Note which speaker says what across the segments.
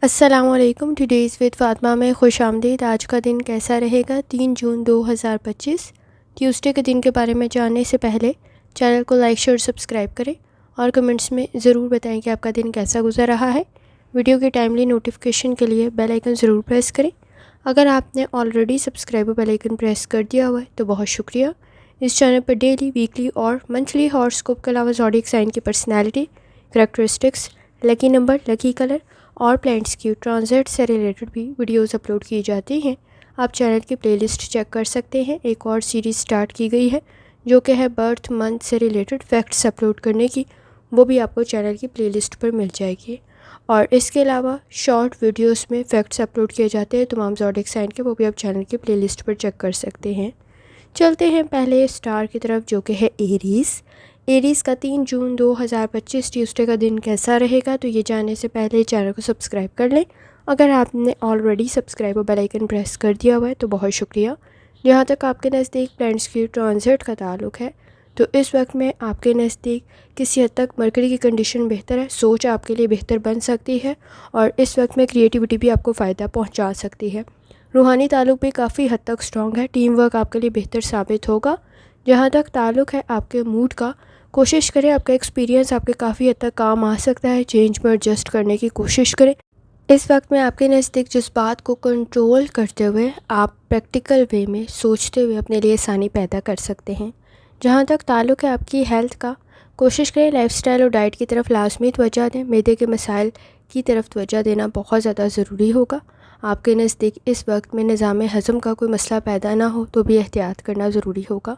Speaker 1: السلام علیکم. Today's with Fatima میں خوش آمدید. آج کا دن کیسا رہے گا؟ 3 جون 2025 ٹیوزڈے کے دن کے بارے میں جاننے سے پہلے چینل کو لائک شیئر سبسکرائب کریں اور کمنٹس میں ضرور بتائیں کہ آپ کا دن کیسا گزر رہا ہے. ویڈیو کی ٹائملی نوٹیفیکیشن کے لیے بیل آئیکن ضرور پریس کریں. اگر آپ نے already subscribe bell icon press کر دیا ہوا ہے تو بہت شکریہ. اس چینل پر ڈیلی، ویکلی اور منتھلی ہاراسکوپ کے علاوہ زوڈیک سائن کی personality, characteristics, lucky number, lucky colour اور پلانٹس کی ٹرانزٹ سے ریلیٹڈ بھی ویڈیوز اپلوڈ کی جاتی ہیں. آپ چینل کی پلے لسٹ چیک کر سکتے ہیں. ایک اور سیریز سٹارٹ کی گئی ہے جو کہ ہے برتھ منتھ سے ریلیٹڈ فیکٹس اپلوڈ کرنے کی. وہ بھی آپ کو چینل کی پلے لسٹ پر مل جائے گی. اور اس کے علاوہ شارٹ ویڈیوز میں فیکٹس اپلوڈ کیے جاتے ہیں تمام زوڈیک سائن کے، وہ بھی آپ چینل کی پلے لسٹ پر چیک کر سکتے ہیں. چلتے ہیں پہلے اسٹار کی طرف جو کہ ہے ایریز. ایریز کا 3 جون 2025 ٹیوزڈے کا دن کیسا رہے گا؟ تو یہ جاننے سے پہلے چینل کو سبسکرائب کر لیں. اگر آپ نے آلریڈی سبسکرائب اور بیل آئیکن پریس کر دیا ہوا ہے تو بہت شکریہ. جہاں تک آپ کے نزدیک پلانٹس کی ٹرانزٹ کا تعلق ہے تو اس وقت میں آپ کے نزدیک کسی حد تک مرکری کی کنڈیشن بہتر ہے. سوچ آپ کے لیے بہتر بن سکتی ہے اور اس وقت میں کریٹیوٹی بھی آپ کو فائدہ پہنچا سکتی ہے. روحانی تعلق بھی کافی حد تک اسٹرانگ ہے. ٹیم ورک آپ کے لیے بہتر ثابت ہوگا. جہاں تک تعلق ہے آپ کے موڈ کا، کوشش کریں، آپ کا ایکسپیرینس آپ کے کافی حد تک کام آ سکتا ہے. چینج میں ایڈجسٹ کرنے کی کوشش کریں. اس وقت میں آپ کے نزدیک جذبات کو کنٹرول کرتے ہوئے آپ پریکٹیکل وے میں سوچتے ہوئے اپنے لیے آسانی پیدا کر سکتے ہیں. جہاں تک تعلق ہے آپ کی ہیلتھ کا، کوشش کریں لائف سٹائل اور ڈائٹ کی طرف لازمی توجہ دیں. معدے کے مسائل کی طرف توجہ دینا بہت زیادہ ضروری ہوگا. آپ کے نزدیک اس وقت میں نظام ہضم کا کوئی مسئلہ پیدا نہ ہو تو بھی احتیاط کرنا ضروری ہوگا.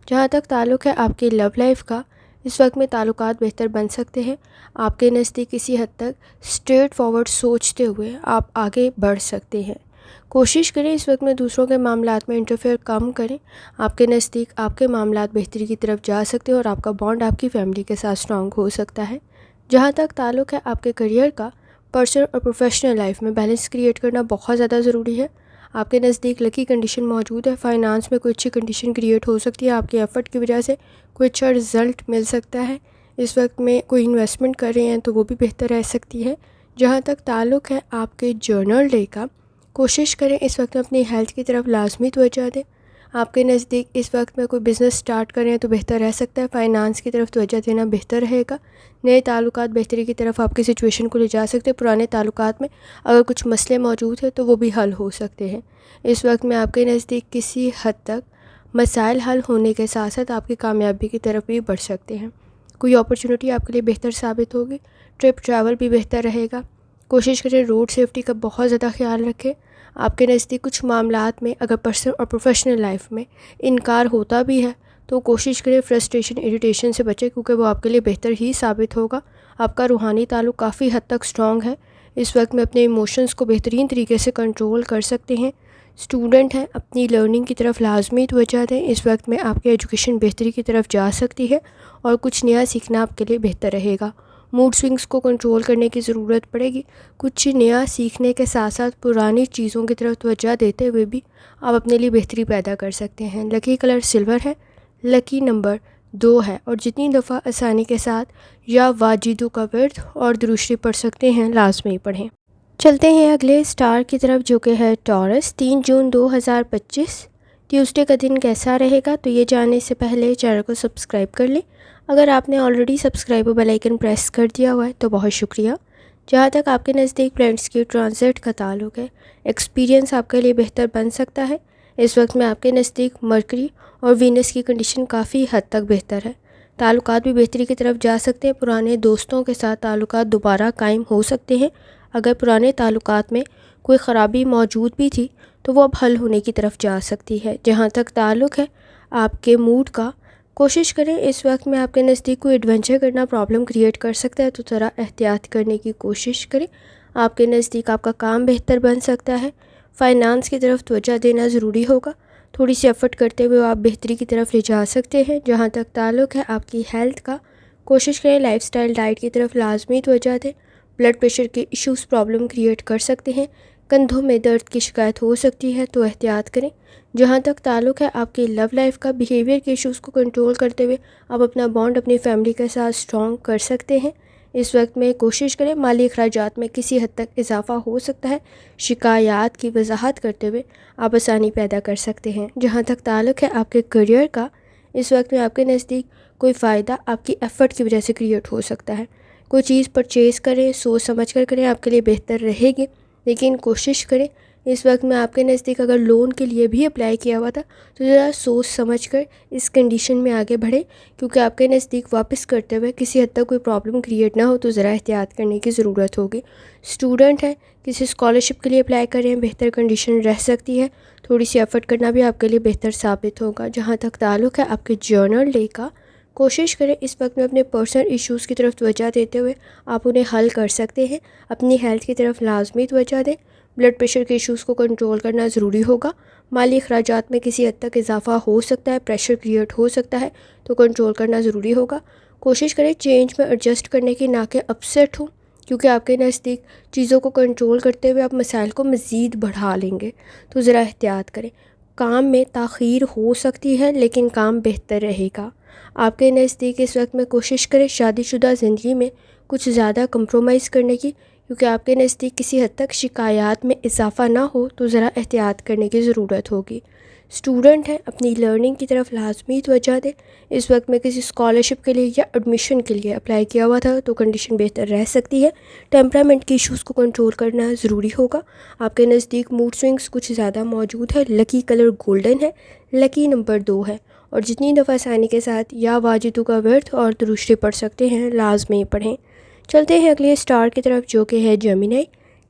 Speaker 1: جہاں تک تعلق ہے آپ کی لو لائف کا، اس وقت میں تعلقات بہتر بن سکتے ہیں. آپ کے نزدیک کسی حد تک اسٹریٹ فارورڈ سوچتے ہوئے آپ آگے بڑھ سکتے ہیں. کوشش کریں اس وقت میں دوسروں کے معاملات میں انٹرفیئر کم کریں. آپ کے نزدیک آپ کے معاملات بہتری کی طرف جا سکتے ہیں اور آپ کا بانڈ آپ کی فیملی کے ساتھ اسٹرانگ ہو سکتا ہے. جہاں تک تعلق ہے آپ کے کریئر کا، پرسنل اور پروفیشنل لائف میں بیلنس کریٹ کرنا بہت زیادہ ضروری ہے. آپ کے نزدیک لکی کنڈیشن موجود ہے. فائنانس میں کوئی اچھی کنڈیشن کریٹ ہو سکتی ہے. آپ کے ایفرٹ کی وجہ سے کوئی اچھا رزلٹ مل سکتا ہے. اس وقت میں کوئی انویسٹمنٹ کر رہے ہیں تو وہ بھی بہتر رہ سکتی ہے. جہاں تک تعلق ہے آپ کے جرنل ڈے کا، کوشش کریں اس وقت میں اپنی ہیلتھ کی طرف لازمی توجہ دیں. آپ کے نزدیک اس وقت میں کوئی بزنس سٹارٹ کریں تو بہتر رہ سکتا ہے. فائنانس کی طرف توجہ دینا بہتر رہے گا. نئے تعلقات بہتری کی طرف آپ کی سچویشن کو لے جا سکتے ہیں. پرانے تعلقات میں اگر کچھ مسئلے موجود ہیں تو وہ بھی حل ہو سکتے ہیں. اس وقت میں آپ کے نزدیک کسی حد تک مسائل حل ہونے کے ساتھ ساتھ آپ کی کامیابی کی طرف بھی بڑھ سکتے ہیں. کوئی اپرچونٹی آپ کے لیے بہتر ثابت ہوگی. ٹریول بھی بہتر رہے گا. کوشش کریں روڈ سیفٹی کا بہت زیادہ خیال رکھیں. آپ کے نزدیک کچھ معاملات میں اگر پرسنل اور پروفیشنل لائف میں انکار ہوتا بھی ہے تو کوشش کریں فرسٹریشن، اریٹیشن سے بچیں کیونکہ وہ آپ کے لیے بہتر ہی ثابت ہوگا. آپ کا روحانی تعلق کافی حد تک اسٹرانگ ہے. اس وقت میں اپنے ایموشنز کو بہترین طریقے سے کنٹرول کر سکتے ہیں. اسٹوڈنٹ ہیں، اپنی لرننگ کی طرف لازمی توجہ دیں. اس وقت میں آپ کی ایجوکیشن بہتری کی طرف جا سکتی ہے اور کچھ نیا سیکھنا آپ کے لیے بہتر رہے گا. موڈ سوئنگز کو کنٹرول کرنے کی ضرورت پڑے گی. کچھ نیا سیکھنے کے ساتھ ساتھ پرانی چیزوں کی طرف توجہ دیتے ہوئے بھی آپ اپنے لیے بہتری پیدا کر سکتے ہیں. لکی کلر سلور ہے. لکی نمبر 2 ہے. اور جتنی دفعہ آسانی کے ساتھ یا واجدوں کا ورد اور درود پڑھ سکتے ہیں لازمی پڑھیں. چلتے ہیں اگلے اسٹار کی طرف جو کہ ہے ٹورس. 3 جون 2025 ٹیوزڈے کا دن کیسا رہے گا؟ تو یہ جاننے سے پہلے چینل کو سبسکرائب کر لیں. اگر آپ نے آلریڈی سبسکرائب اور بیل آئیکن پریس کر دیا ہوا ہے تو بہت شکریہ. جہاں تک آپ کے نزدیک پلانٹس کی ٹرانزٹ کا تعلق ہے، ایکسپیرینس آپ کے لیے بہتر بن سکتا ہے. اس وقت میں آپ کے نزدیک مرکری اور وینس کی کنڈیشن کافی حد تک بہتر ہے. تعلقات بھی بہتری کی طرف جا سکتے ہیں. پرانے دوستوں کے ساتھ تعلقات دوبارہ قائم ہو سکتے ہیں. اگر پرانے تعلقات میں کوئی خرابی موجود بھی تھی تو وہ اب حل ہونے کی طرف جا سکتی ہے. جہاں تک تعلق ہے آپ کے موڈ کا، کوشش کریں اس وقت میں آپ کے نزدیک کوئی ایڈونچر کرنا پرابلم کریٹ کر سکتا ہے تو ذرا احتیاط کرنے کی کوشش کریں. آپ کے نزدیک آپ کا کام بہتر بن سکتا ہے. فائنانس کی طرف توجہ دینا ضروری ہوگا. تھوڑی سی ایفرٹ کرتے ہوئے آپ بہتری کی طرف لے جا سکتے ہیں. جہاں تک تعلق ہے آپ کی ہیلتھ کا، کوشش کریں لائف سٹائل ڈائٹ کی طرف لازمی توجہ دیں. بلڈ پریشر کے ایشوز پرابلم کریٹ کر سکتے ہیں. کندھوں میں درد کی شکایت ہو سکتی ہے تو احتیاط کریں. جہاں تک تعلق ہے آپ کی لو لائف کا، بیہیویئر کے ایشوز کو کنٹرول کرتے ہوئے آپ اپنا بانڈ اپنی فیملی کے ساتھ اسٹرانگ کر سکتے ہیں. اس وقت میں کوشش کریں مالی اخراجات میں کسی حد تک اضافہ ہو سکتا ہے۔ شکایات کی وضاحت کرتے ہوئے آپ آسانی پیدا کر سکتے ہیں۔ جہاں تک تعلق ہے آپ کے کریئر کا، اس وقت میں آپ کے نزدیک کوئی فائدہ آپ کی ایفرٹ کی وجہ سے کریٹ ہو سکتا ہے۔ کوئی چیز پرچیز کریں، سوچ سمجھ کر کریں، آپ کے لیے بہتر رہے گی، لیکن کوشش کریں اس وقت میں آپ کے نزدیک اگر لون کے لیے بھی اپلائی کیا ہوا تھا تو ذرا سوچ سمجھ کر اس کنڈیشن میں آگے بڑھیں، کیونکہ آپ کے نزدیک واپس کرتے ہوئے کسی حد تک کوئی پرابلم کریٹ نہ ہو تو ذرا احتیاط کرنے کی ضرورت ہوگی۔ اسٹوڈنٹ ہیں، کسی اسکالرشپ کے لیے اپلائی کر رہے ہیں، بہتر کنڈیشن رہ سکتی ہے، تھوڑی سی ایفرٹ کرنا بھی آپ کے لیے بہتر ثابت ہوگا۔ جہاں تک تعلق ہے آپ کے جرنل ڈے کا، کوشش کریں اس وقت میں اپنے پرسنل ایشوز کی طرف توجہ دیتے ہوئے آپ انہیں حل کر سکتے ہیں۔ اپنی ہیلتھ کی طرف لازمی توجہ دیں۔ بلڈ پریشر کے ایشوز کو کنٹرول کرنا ضروری ہوگا۔ مالی اخراجات میں کسی حد تک اضافہ ہو سکتا ہے، پریشر کریٹ ہو سکتا ہے، تو کنٹرول کرنا ضروری ہوگا۔ کوشش کریں چینج میں ایڈجسٹ کرنے کی، نہ کہ اپسیٹ ہوں، کیونکہ آپ کے نزدیک چیزوں کو کنٹرول کرتے ہوئے آپ مسائل کو مزید بڑھا لیں گے، تو ذرا احتیاط کریں۔ کام میں تاخیر ہو سکتی ہے لیکن کام بہتر رہے گا۔ آپ کے نزدیک اس وقت میں کوشش کریں شادی شدہ زندگی میں کچھ زیادہ کمپرومائز کرنے کی، کیونکہ آپ کے نزدیک کسی حد تک شکایات میں اضافہ نہ ہو تو ذرا احتیاط کرنے کی ضرورت ہوگی۔ اسٹوڈنٹ ہیں، اپنی لرننگ کی طرف لازمی توجہ دیں۔ اس وقت میں کسی اسکالرشپ کے لیے یا ایڈمیشن کے لیے اپلائی کیا ہوا تھا تو کنڈیشن بہتر رہ سکتی ہے۔ ٹیمپرامنٹ کے ایشوز کو کنٹرول کرنا ضروری ہوگا۔ آپ کے نزدیک موڈ سوئنگز کچھ زیادہ موجود ہے۔ لکی کلر گولڈن ہے، لکی نمبر 2 ہے، اور جتنی دفعہ آسانی کے ساتھ یا واجدو کا ورد اور درشتی پڑھ سکتے ہیں لازمی پڑھیں۔ چلتے ہیں اگلے اسٹار کی طرف جو کہ ہے جیمنائی۔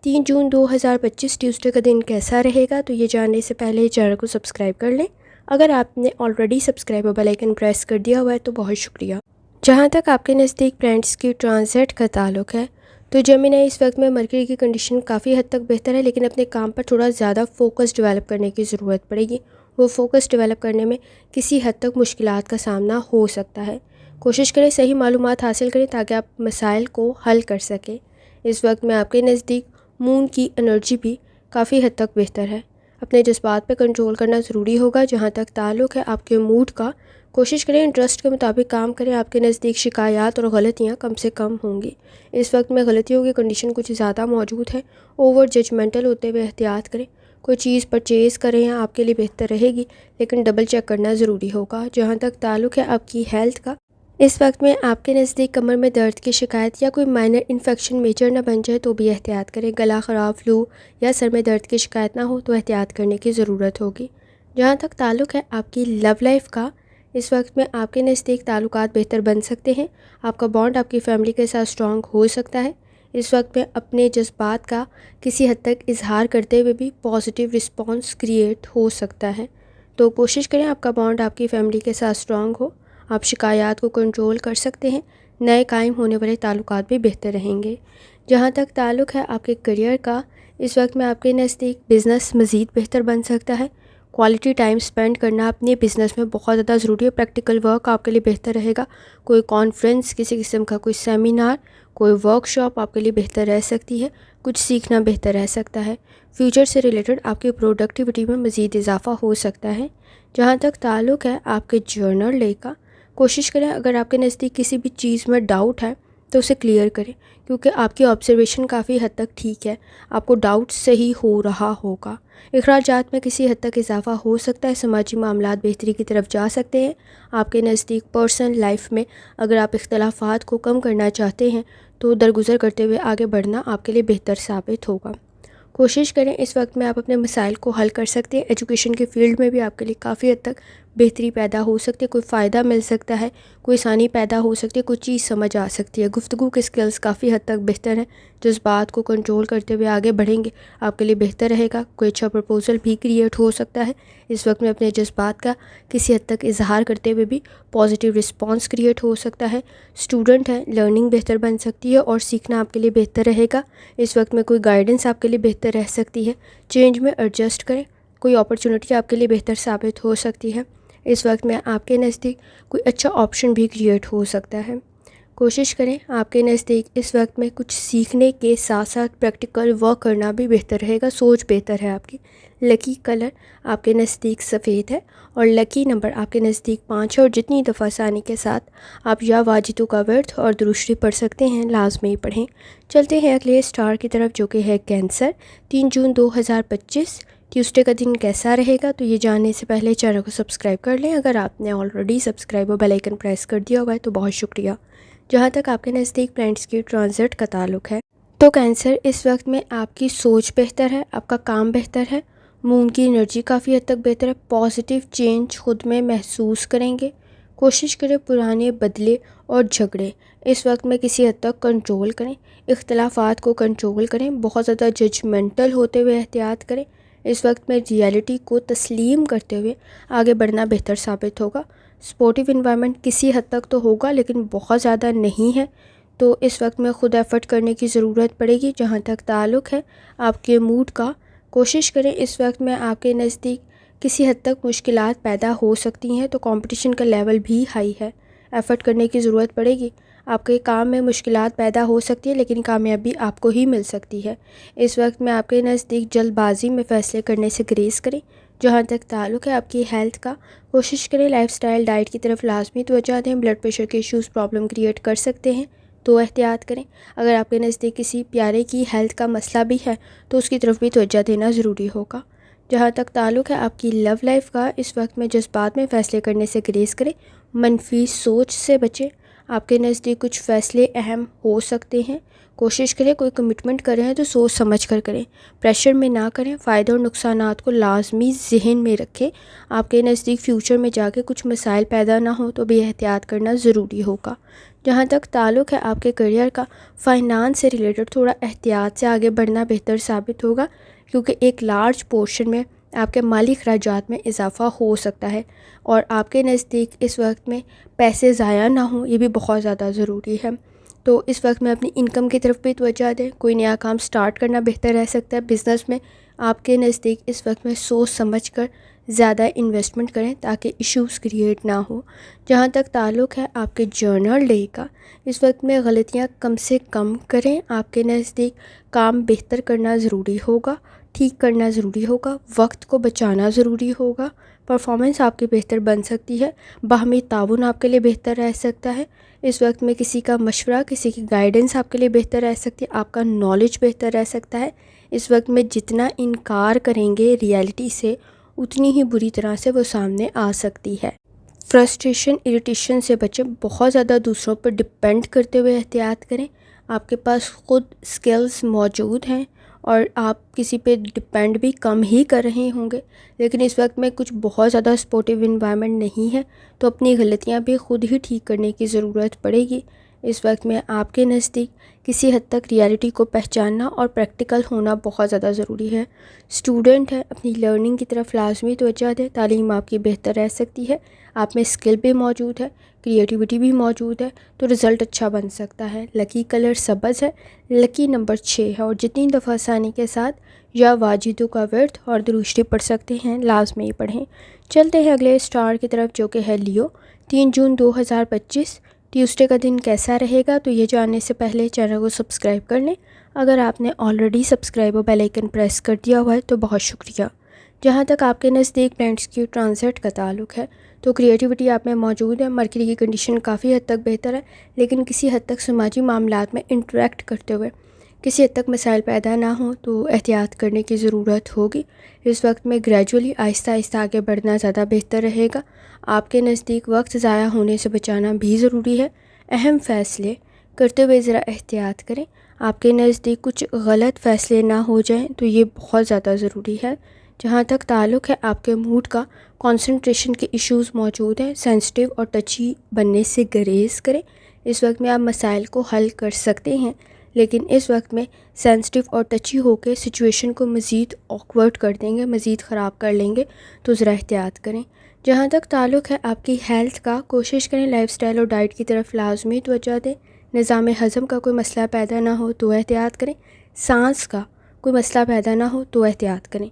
Speaker 1: 3 جون 2025 ٹیوزڈے کا دن کیسا رہے گا، تو یہ جاننے سے پہلے چینل کو سبسکرائب کر لیں۔ اگر آپ نے already subscribe bell icon press کر دیا ہوا ہے تو بہت شکریہ۔ جہاں تک آپ کے نزدیک پلانٹس کی ٹرانزٹ کا تعلق ہے تو جیمنائی اس وقت میں مرکری کی کنڈیشن کافی حد تک بہتر ہے، لیکن اپنے کام پر تھوڑا زیادہ فوکس ڈیولپ کرنے کی ضرورت پڑے گی۔ وہ فوکس ڈیولپ کرنے میں کسی حد تک مشکلات کا سامنا ہو سکتا ہے۔ کوشش کریں صحیح معلومات حاصل کریں تاکہ آپ مسائل کو حل کر سکیں۔ اس وقت میں آپ کے نزدیک مون کی انرجی بھی کافی حد تک بہتر ہے۔ اپنے جذبات پہ کنٹرول کرنا ضروری ہوگا۔ جہاں تک تعلق ہے آپ کے موڈ کا، کوشش کریں انٹرسٹ کے مطابق کام کریں۔ آپ کے نزدیک شکایات اور غلطیاں کم سے کم ہوں گی۔ اس وقت میں غلطیوں کی کنڈیشن کچھ زیادہ موجود ہے۔ اوور ججمنٹل ہوتے ہوئے احتیاط کریں۔ کوئی چیز پرچیز کریں یا آپ کے لیے بہتر رہے گی، لیکن ڈبل چیک کرنا ضروری ہوگا۔ جہاں تک تعلق ہے آپ کی ہیلتھ کا، اس وقت میں آپ کے نزدیک کمر میں درد کی شکایت یا کوئی مائنر انفیکشن میجر نہ بن جائے تو بھی احتیاط کریں۔ گلا خراب، فلو یا سر میں درد کی شکایت نہ ہو تو احتیاط کرنے کی ضرورت ہوگی۔ جہاں تک تعلق ہے آپ کی لو لائف کا، اس وقت میں آپ کے نزدیک تعلقات بہتر بن سکتے ہیں۔ آپ کا بانڈ آپ کی فیملی کے ساتھ اسٹرانگ ہو سکتا ہے۔ اس وقت میں اپنے جذبات کا کسی حد تک اظہار کرتے ہوئے بھی پازیٹیو رسپانس کریٹ ہو سکتا ہے، تو کوشش کریں آپ کا بانڈ آپ کی فیملی کے ساتھ اسٹرانگ ہو۔ آپ شکایات کو کنٹرول کر سکتے ہیں۔ نئے قائم ہونے والے تعلقات بھی بہتر رہیں گے۔ جہاں تک تعلق ہے آپ کے کریئر کا، اس وقت میں آپ کے نزدیک بزنس مزید بہتر بن سکتا ہے۔ کوالٹی ٹائم سپینڈ کرنا اپنے بزنس میں بہت زیادہ ضروری ہے۔ پریکٹیکل ورک آپ کے لیے بہتر رہے گا۔ کوئی کانفرنس، کسی قسم کا کوئی سیمینار، کوئی ورک شاپ آپ کے لیے بہتر رہ سکتی ہے۔ کچھ سیکھنا بہتر رہ سکتا ہے۔ فیوچر سے ریلیٹڈ آپ کی پروڈکٹیوٹی میں مزید اضافہ ہو سکتا ہے۔ جہاں تک تعلق ہے آپ کے جرنل ڈے کا، کوشش کریں اگر آپ کے نزدیک کسی بھی چیز میں ڈاؤٹ ہے تو اسے کلیئر کریں، کیونکہ آپ کی آبزرویشن کافی حد تک ٹھیک ہے۔ آپ کو ڈاؤٹ صحیح ہو رہا ہوگا۔ اخراجات میں کسی حد تک اضافہ ہو سکتا ہے۔ سماجی معاملات بہتری کی طرف جا سکتے ہیں۔ آپ کے نزدیک پرسنل لائف میں اگر آپ اختلافات کو کم کرنا چاہتے ہیں تو درگزر کرتے ہوئے آگے بڑھنا آپ کے لیے بہتر ثابت ہوگا۔ کوشش کریں اس وقت میں آپ اپنے مسائل کو حل کر سکتے ہیں۔ ایجوکیشن کے فیلڈ میں بھی آپ کے لیے کافی حد تک بہتری پیدا ہو سکتی ہے۔ کوئی فائدہ مل سکتا ہے، کوئی آسانی پیدا ہو سکتی ہے، کوئی چیز سمجھ آ سکتی ہے۔ گفتگو کے سکلز کافی حد تک بہتر ہیں۔ جذبات کو کنٹرول کرتے ہوئے آگے بڑھیں گے، آپ کے لیے بہتر رہے گا۔ کوئی اچھا پرپوزل بھی کریٹ ہو سکتا ہے۔ اس وقت میں اپنے جذبات کا کسی حد تک اظہار کرتے ہوئے بھی پازیٹیو رسپانس کریٹ ہو سکتا ہے۔ اسٹوڈنٹ ہیں، لرننگ بہتر بن سکتی ہے اور سیکھنا آپ کے لیے بہتر رہے گا۔ اس وقت میں کوئی گائیڈنس آپ کے لیے بہتر رہ سکتی ہے۔ چینج میں ایڈجسٹ کریں۔ کوئی اپرچونٹی آپ کے لیے بہتر ثابت ہو سکتی ہے۔ اس وقت میں آپ کے نزدیک کوئی اچھا آپشن بھی کریٹ ہو سکتا ہے۔ کوشش کریں آپ کے نزدیک اس وقت میں کچھ سیکھنے کے ساتھ ساتھ پریکٹیکل ورک کرنا بھی بہتر رہے گا، سوچ بہتر ہے آپ کی۔ لکی کلر آپ کے نزدیک سفید ہے اور لکی نمبر آپ کے نزدیک 5 ہے، اور جتنی دفعہ آسانی کے ساتھ آپ یا واجدوں کا ورد اور درود شریف پڑھ سکتے ہیں لازمی پڑھیں۔ چلتے ہیں اگلے اسٹار کی طرف جو کہ ہے کینسر۔ 3 جون 2025 ٹیوزڈے کا دن کیسا رہے گا؟ تو یہ جاننے سے پہلے چینل کو سبسکرائب کر لیں، اگر آپ نے آلریڈی سبسکرائب اور بیل آئیکن پریس کر دیا ہوا ہے تو بہت شکریہ۔ جہاں تک آپ کے نزدیک پلانٹس کی ٹرانزٹ کا تعلق ہے تو کینسر اس وقت میں آپ کی سوچ بہتر ہے، آپ کا کام بہتر ہے، مون کی انرجی کافی حد تک بہتر ہے، پازیٹیو چینج خود میں محسوس کریں گے۔ کوشش کریں پرانے بدلے اور جھگڑے اس وقت میں کسی حد تک کنٹرول کریں، اختلافات کو کنٹرول کریں، بہت زیادہ ججمنٹل ہوتے ہوئے احتیاط کریں۔ اس وقت میں ریالٹی کو تسلیم کرتے ہوئے آگے بڑھنا بہتر ثابت ہوگا۔ سپورٹیو انوائرمنٹ کسی حد تک تو ہوگا لیکن بہت زیادہ نہیں ہے، تو اس وقت میں خود ایفرٹ کرنے کی ضرورت پڑے گی۔ جہاں تک تعلق ہے آپ کے موڈ کا، کوشش کریں اس وقت میں آپ کے نزدیک کسی حد تک مشکلات پیدا ہو سکتی ہیں، تو کمپٹیشن کا لیول بھی ہائی ہے، ایفرٹ کرنے کی ضرورت پڑے گی۔ آپ کے کام میں مشکلات پیدا ہو سکتی ہے لیکن کامیابی آپ کو ہی مل سکتی ہے۔ اس وقت میں آپ کے نزدیک جلد بازی میں فیصلے کرنے سے گریز کریں۔ جہاں تک تعلق ہے آپ کی ہیلتھ کا، کوشش کریں لائف سٹائل ڈائٹ کی طرف لازمی توجہ دیں، بلڈ پریشر کے ایشوز پرابلم کریٹ کر سکتے ہیں تو احتیاط کریں۔ اگر آپ کے نزدیک کسی پیارے کی ہیلتھ کا مسئلہ بھی ہے تو اس کی طرف بھی توجہ دینا ضروری ہوگا۔ جہاں تک تعلق ہے آپ کی لو لائف کا، اس وقت میں جذبات میں فیصلے کرنے سے گریز کریں، منفی سوچ سے بچیں۔ آپ کے نزدیک کچھ فیصلے اہم ہو سکتے ہیں، کوشش کریں کوئی کمٹمنٹ کریں ہیں تو سوچ سمجھ کر کریں، پریشر میں نہ کریں، فائدے اور نقصانات کو لازمی ذہن میں رکھیں۔ آپ کے نزدیک فیوچر میں جا کے کچھ مسائل پیدا نہ ہوں تو بھی احتیاط کرنا ضروری ہوگا۔ جہاں تک تعلق ہے آپ کے کیریئر کا، فائنانس سے ریلیٹڈ تھوڑا احتیاط سے آگے بڑھنا بہتر ثابت ہوگا، کیونکہ ایک لارج پورشن میں آپ کے مالی اخراجات میں اضافہ ہو سکتا ہے، اور آپ کے نزدیک اس وقت میں پیسے ضائع نہ ہوں یہ بھی بہت زیادہ ضروری ہے۔ تو اس وقت میں اپنی انکم کی طرف بھی توجہ دیں، کوئی نیا کام سٹارٹ کرنا بہتر رہ سکتا ہے۔ بزنس میں آپ کے نزدیک اس وقت میں سوچ سمجھ کر زیادہ انویسٹمنٹ کریں تاکہ ایشوز کریٹ نہ ہو۔ جہاں تک تعلق ہے آپ کے جرنل ڈے کا، اس وقت میں غلطیاں کم سے کم کریں، آپ کے نزدیک کام بہتر کرنا ضروری ہوگا، ٹھیک کرنا ضروری ہوگا، وقت کو بچانا ضروری ہوگا، پرفارمنس آپ کی بہتر بن سکتی ہے، باہمی تعاون آپ کے لیے بہتر رہ سکتا ہے۔ اس وقت میں کسی کا مشورہ، کسی کی گائیڈنس آپ کے لیے بہتر رہ سکتی ہے، آپ کا نالج بہتر رہ سکتا ہے۔ اس وقت میں جتنا انکار کریں گے ریالٹی سے اتنی ہی بری طرح سے وہ سامنے آ سکتی ہے۔ فرسٹریشن، اریٹیشن سے بچیں، بہت زیادہ دوسروں پر ڈپینڈ کرتے ہوئے احتیاط کریں۔ آپ کے پاس خود سکلز موجود ہیں اور آپ کسی پہ ڈپینڈ بھی کم ہی کر رہے ہوں گے، لیکن اس وقت میں کچھ بہت زیادہ سپورٹیو انوائرمنٹ نہیں ہے، تو اپنی غلطیاں بھی خود ہی ٹھیک کرنے کی ضرورت پڑے گی۔ اس وقت میں آپ کے نزدیک کسی حد تک ریالٹی کو پہچاننا اور پریکٹیکل ہونا بہت زیادہ ضروری ہے۔ اسٹوڈنٹ ہے، اپنی لرننگ کی طرف لازمی توجہ دیں، تعلیم آپ کی بہتر رہ سکتی ہے، آپ میں اسکل بھی موجود ہے، کریٹیوٹی بھی موجود ہے، تو رزلٹ اچھا بن سکتا ہے۔ لکی کلر سبز ہے، لکی نمبر 6 ہے، اور جتنی دفعہ آسانی کے ساتھ یا واجدوں کا ورد اور درود شریف پڑھ سکتے ہیں لازمی پڑھیں۔ چلتے ہیں اگلے اسٹار کی طرف جو کہ ہے لیو۔ 3 جون 2025 ٹیوزڈے کا دن کیسا رہے گا؟ تو یہ جاننے سے پہلے چینل کو سبسکرائب کر لیں، اگر آپ نے آلریڈی سبسکرائب اور بیل آئیکن پریس کر دیا ہوا ہے تو بہت شکریہ۔ جہاں تک آپ کے نزدیک پلانٹس کی ٹرانزٹ کا تعلق ہے تو کریٹیوٹی آپ میں موجود ہے، مرکری کی کنڈیشن کافی حد تک بہتر ہے، لیکن کسی حد تک سماجی معاملات میں انٹریکٹ کرتے ہوئے کسی حد تک مسائل پیدا نہ ہوں تو احتیاط کرنے کی ضرورت ہوگی۔ اس وقت میں گریجولی آہستہ آہستہ آگے بڑھنا زیادہ بہتر رہے گا۔ آپ کے نزدیک وقت ضائع ہونے سے بچانا بھی ضروری ہے، اہم فیصلے کرتے ہوئے ذرا احتیاط کریں، آپ کے نزدیک کچھ غلط فیصلے نہ ہو جائیں تو یہ بہت زیادہ ضروری ہے۔ جہاں تک تعلق ہے آپ کے موڈ کا، کنسنٹریشن کے ایشوز موجود ہیں، سینسٹیو اور ٹچی بننے سے گریز کریں۔ اس وقت میں آپ مسائل کو حل کر سکتے ہیں، لیکن اس وقت میں سینسٹیو اور ٹچی ہو کے سچویشن کو مزید آکورڈ کر دیں گے، مزید خراب کر لیں گے، تو ذرا احتیاط کریں۔ جہاں تک تعلق ہے آپ کی ہیلتھ کا، کوشش کریں لائف سٹائل اور ڈائٹ کی طرف لازمی توجہ دیں، نظام ہضم کا کوئی مسئلہ پیدا نہ ہو تو احتیاط کریں، سانس کا کوئی مسئلہ پیدا نہ ہو تو احتیاط کریں۔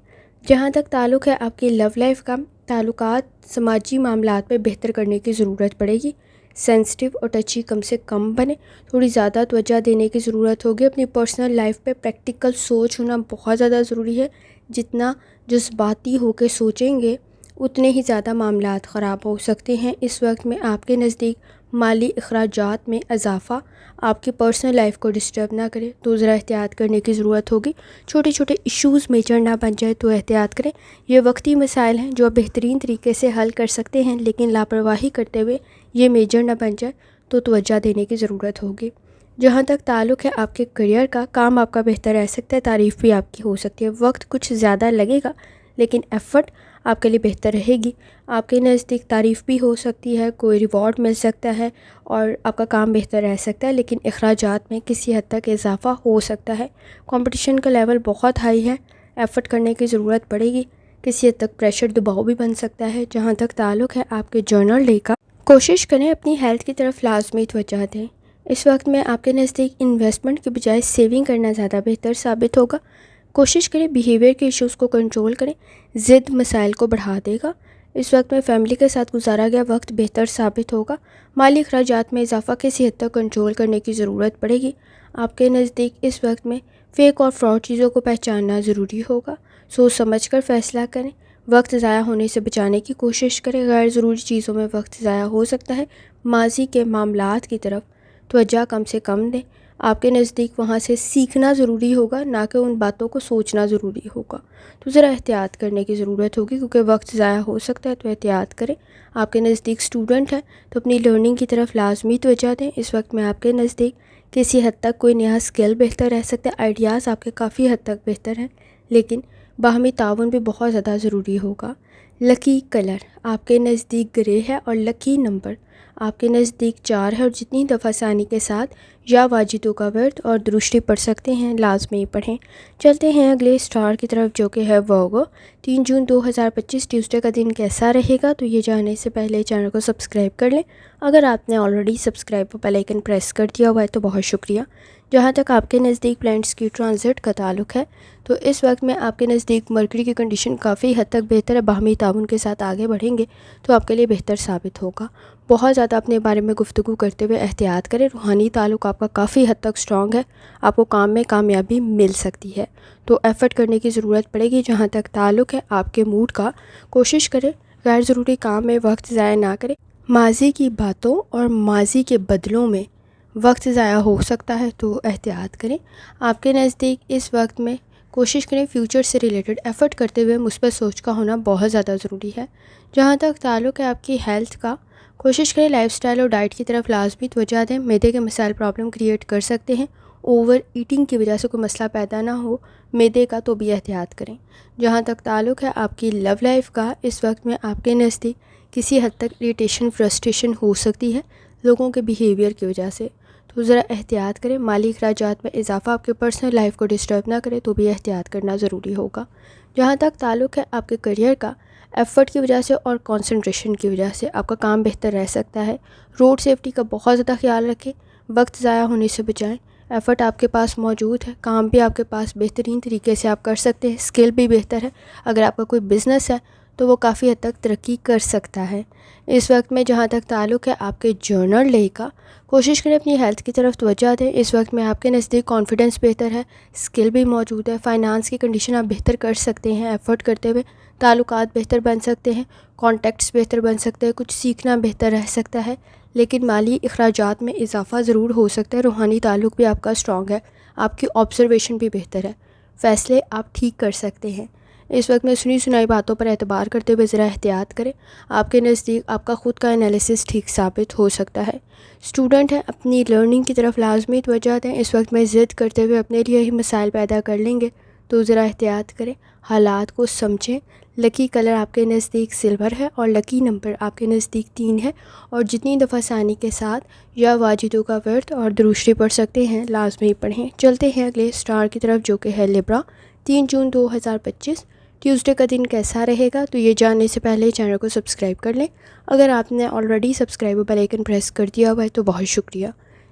Speaker 1: جہاں تک تعلق ہے آپ کی لو لائف کا، تعلقات، سماجی معاملات میں بہتر کرنے کی ضرورت پڑے گی، سینسٹیو اور ٹچی کم سے کم بنے، تھوڑی زیادہ توجہ دینے کی ضرورت ہوگی۔ اپنی پرسنل لائف پہ پریکٹیکل سوچ ہونا بہت زیادہ ضروری ہے۔ جتنا جذباتی ہو کے سوچیں گے اتنے ہی زیادہ معاملات خراب ہو سکتے ہیں۔ اس وقت میں آپ کے نزدیک مالی اخراجات میں اضافہ آپ کی پرسنل لائف کو ڈسٹرب نہ کرے تو ذرا احتیاط کرنے کی ضرورت ہوگی۔ چھوٹے چھوٹے ایشوز میجر نہ بن جائے تو احتیاط کریں۔ یہ وقتی مسائل ہیں جو آپ بہترین طریقے سے حل کر سکتے ہیں، لیکن لاپرواہی کرتے ہوئے یہ میجر نہ بن جائے تو توجہ دینے کی ضرورت ہوگی۔ جہاں تک تعلق ہے آپ کے کریئر کا، کام آپ کا بہتر رہ سکتا ہے، تعریف بھی آپ کی ہو سکتی ہے۔ وقت کچھ زیادہ لگے گا لیکن ایفرٹ آپ کے لیے بہتر رہے گی۔ آپ کے نزدیک تعریف بھی ہو سکتی ہے، کوئی ریوارڈ مل سکتا ہے اور آپ کا کام بہتر رہ سکتا ہے، لیکن اخراجات میں کسی حد تک اضافہ ہو سکتا ہے۔ کمپٹیشن کا لیول بہت ہائی ہے، ایفرٹ کرنے کی ضرورت پڑے گی۔ کسی حد تک پریشر دباؤ بھی بن سکتا ہے۔ جہاں تک تعلق ہے آپ کے جرنل ڈے کا، کوشش کریں اپنی ہیلتھ کی طرف لازمی توجہ دیں۔ اس وقت میں آپ کے نزدیک انویسٹمنٹ کے بجائے سیونگ کرنا زیادہ بہتر ثابت ہوگا۔ کوشش کریں بیہیویئر کے ایشوز کو کنٹرول کریں، ضد مسائل کو بڑھا دے گا۔ اس وقت میں فیملی کے ساتھ گزارا گیا وقت بہتر ثابت ہوگا۔ مالی اخراجات میں اضافہ کسی حد تک کنٹرول کرنے کی ضرورت پڑے گی۔ آپ کے نزدیک اس وقت میں فیک اور فراڈ چیزوں کو پہچاننا ضروری ہوگا۔ سوچ سمجھ کر فیصلہ کریں، وقت ضائع ہونے سے بچانے کی کوشش کریں۔ غیر ضروری چیزوں میں وقت ضائع ہو سکتا ہے۔ ماضی کے معاملات کی طرف توجہ کم سے کم دیں۔ آپ کے نزدیک وہاں سے سیکھنا ضروری ہوگا، نہ کہ ان باتوں کو سوچنا ضروری ہوگا۔ تو ذرا احتیاط کرنے کی ضرورت ہوگی کیونکہ وقت ضائع ہو سکتا ہے، تو احتیاط کریں۔ آپ کے نزدیک اسٹوڈنٹ ہیں تو اپنی لرننگ کی طرف لازمی توجہ دیں۔ اس وقت میں آپ کے نزدیک کسی حد تک کوئی نیا اسکل بہتر رہ سکتا ہے، آئیڈیاز آپ کے کافی حد تک بہتر ہیں، لیکن باہمی تعاون بھی بہت زیادہ ضروری ہوگا۔ لکی کلر آپ کے نزدیک گرے ہے اور لکی نمبر آپ کے نزدیک 4 ہے، اور جتنی دفعہ ثانی کے ساتھ یا واجدوں کا ورد اور درشتی پڑھ سکتے ہیں لازمی پڑھیں۔ چلتے ہیں اگلے اسٹار کی طرف جو کہ ہے ورگو۔ 3 جون 2025 ٹیوزڈے کا دن کیسا رہے گا تو یہ جاننے سے پہلے چینل کو سبسکرائب کر لیں۔ اگر آپ نے already subscribe bell icon press کر دیا ہوا ہے تو بہت شکریہ۔ جہاں تک آپ کے نزدیک پلانٹس کی ٹرانزٹ کا تعلق ہے تو اس وقت میں آپ کے نزدیک مرکری کی کنڈیشن کافی حد تک بہتر ہے۔ باہمی تعاون کے ساتھ آگے بڑھیں گے تو آپ کے لیے بہتر ثابت ہوگا۔ بہت زیادہ اپنے بارے میں گفتگو کرتے ہوئے احتیاط کریں۔ روحانی تعلق آپ کا کافی حد تک اسٹرانگ ہے، آپ کو کام میں کامیابی مل سکتی ہے، تو ایفرٹ کرنے کی ضرورت پڑے گی۔ جہاں تک تعلق ہے آپ کے موڈ کا، کوشش کریں غیر ضروری کام میں وقت ضائع نہ کریں۔ ماضی کی باتوں اور ماضی کے بدلوں میں وقت ضائع ہو سکتا ہے تو احتیاط کریں۔ آپ کے نزدیک اس وقت میں کوشش کریں فیوچر سے ریلیٹڈ ایفرٹ کرتے ہوئے مثبت سوچ کا ہونا بہت زیادہ ضروری ہے۔ جہاں تک تعلق ہے آپ کی ہیلتھ کا، کوشش کریں لائف سٹائل اور ڈائٹ کی طرف لازمی توجہ دیں۔ معدے کے مسائل پرابلم کریٹ کر سکتے ہیں، اوور ایٹنگ کی وجہ سے کوئی مسئلہ پیدا نہ ہو معدے کا تو بھی احتیاط کریں۔ جہاں تک تعلق ہے آپ کی لو لائف کا، اس وقت میں آپ کے نزدیک کسی حد تک اریٹیشن فرسٹریشن ہو سکتی ہے لوگوں کے بیہیویئر کی وجہ سے، تو ذرا احتیاط کریں۔ مالی اخراجات میں اضافہ آپ کے پرسنل لائف کو ڈسٹرب نہ کرے تو بھی احتیاط کرنا ضروری ہوگا۔ جہاں تک تعلق ہے آپ کے کریئر کا، ایفرٹ کی وجہ سے اور کنسنٹریشن کی وجہ سے آپ کا کام بہتر رہ سکتا ہے۔ روڈ سیفٹی کا بہت زیادہ خیال رکھیں، وقت ضائع ہونے سے بچائیں۔ ایفرٹ آپ کے پاس موجود ہے، کام بھی آپ کے پاس بہترین طریقے سے آپ کر سکتے ہیں، اسکل بھی بہتر ہے۔ اگر آپ کا کوئی بزنس ہے تو وہ کافی حد تک ترقی کر سکتا ہے۔ اس وقت میں جہاں تک تعلق ہے آپ کے جرنل ڈے کا، کوشش کریں اپنی ہیلتھ کی طرف توجہ دیں۔ اس وقت میں آپ کے نزدیک کانفیڈنس بہتر ہے، اسکل بھی موجود ہے، فائنانس کی کنڈیشن آپ بہتر کر سکتے ہیں ایفرٹ کرتے ہوئے۔ تعلقات بہتر بن سکتے ہیں، کانٹیکٹس بہتر بن سکتے ہیں، کچھ سیکھنا بہتر رہ سکتا ہے، لیکن مالی اخراجات میں اضافہ ضرور ہو سکتا ہے۔ روحانی تعلق بھی آپ کا اسٹرانگ ہے، آپ کی آبزرویشن بھی بہتر ہے، فیصلے آپ ٹھیک کر سکتے ہیں۔ اس وقت میں سنی سنائی باتوں پر اعتبار کرتے ہوئے ذرا احتیاط کریں۔ آپ کے نزدیک آپ کا خود کا انالیسس ٹھیک ثابت ہو سکتا ہے۔ اسٹوڈنٹ ہیں اپنی لرننگ کی طرف لازمی توجہ دیں۔ اس وقت میں ضد کرتے ہوئے اپنے لیے ہی مسائل پیدا کر لیں گے تو ذرا احتیاط کریں، حالات کو سمجھیں۔ لکی کلر آپ کے نزدیک سلور ہے اور لکی نمبر آپ کے نزدیک 3 ہے، اور جتنی دفعہ ثانی کے ساتھ یا واجدوں کا ورد اور دروشری پڑھ سکتے ہیں لازمی پڑھیں۔ چلتے ہیں اگلے اسٹار کی طرف جو کہ ہے لیبرا۔ 3 جون 2025 ٹیوزڈے کا دن کیسا رہے گا تو یہ جاننے سے پہلے چینل کو سبسکرائب کر لیں۔ اگر آپ نے already subscribe bell icon press کر دیا ہوا ہے تو بہت شکریہ۔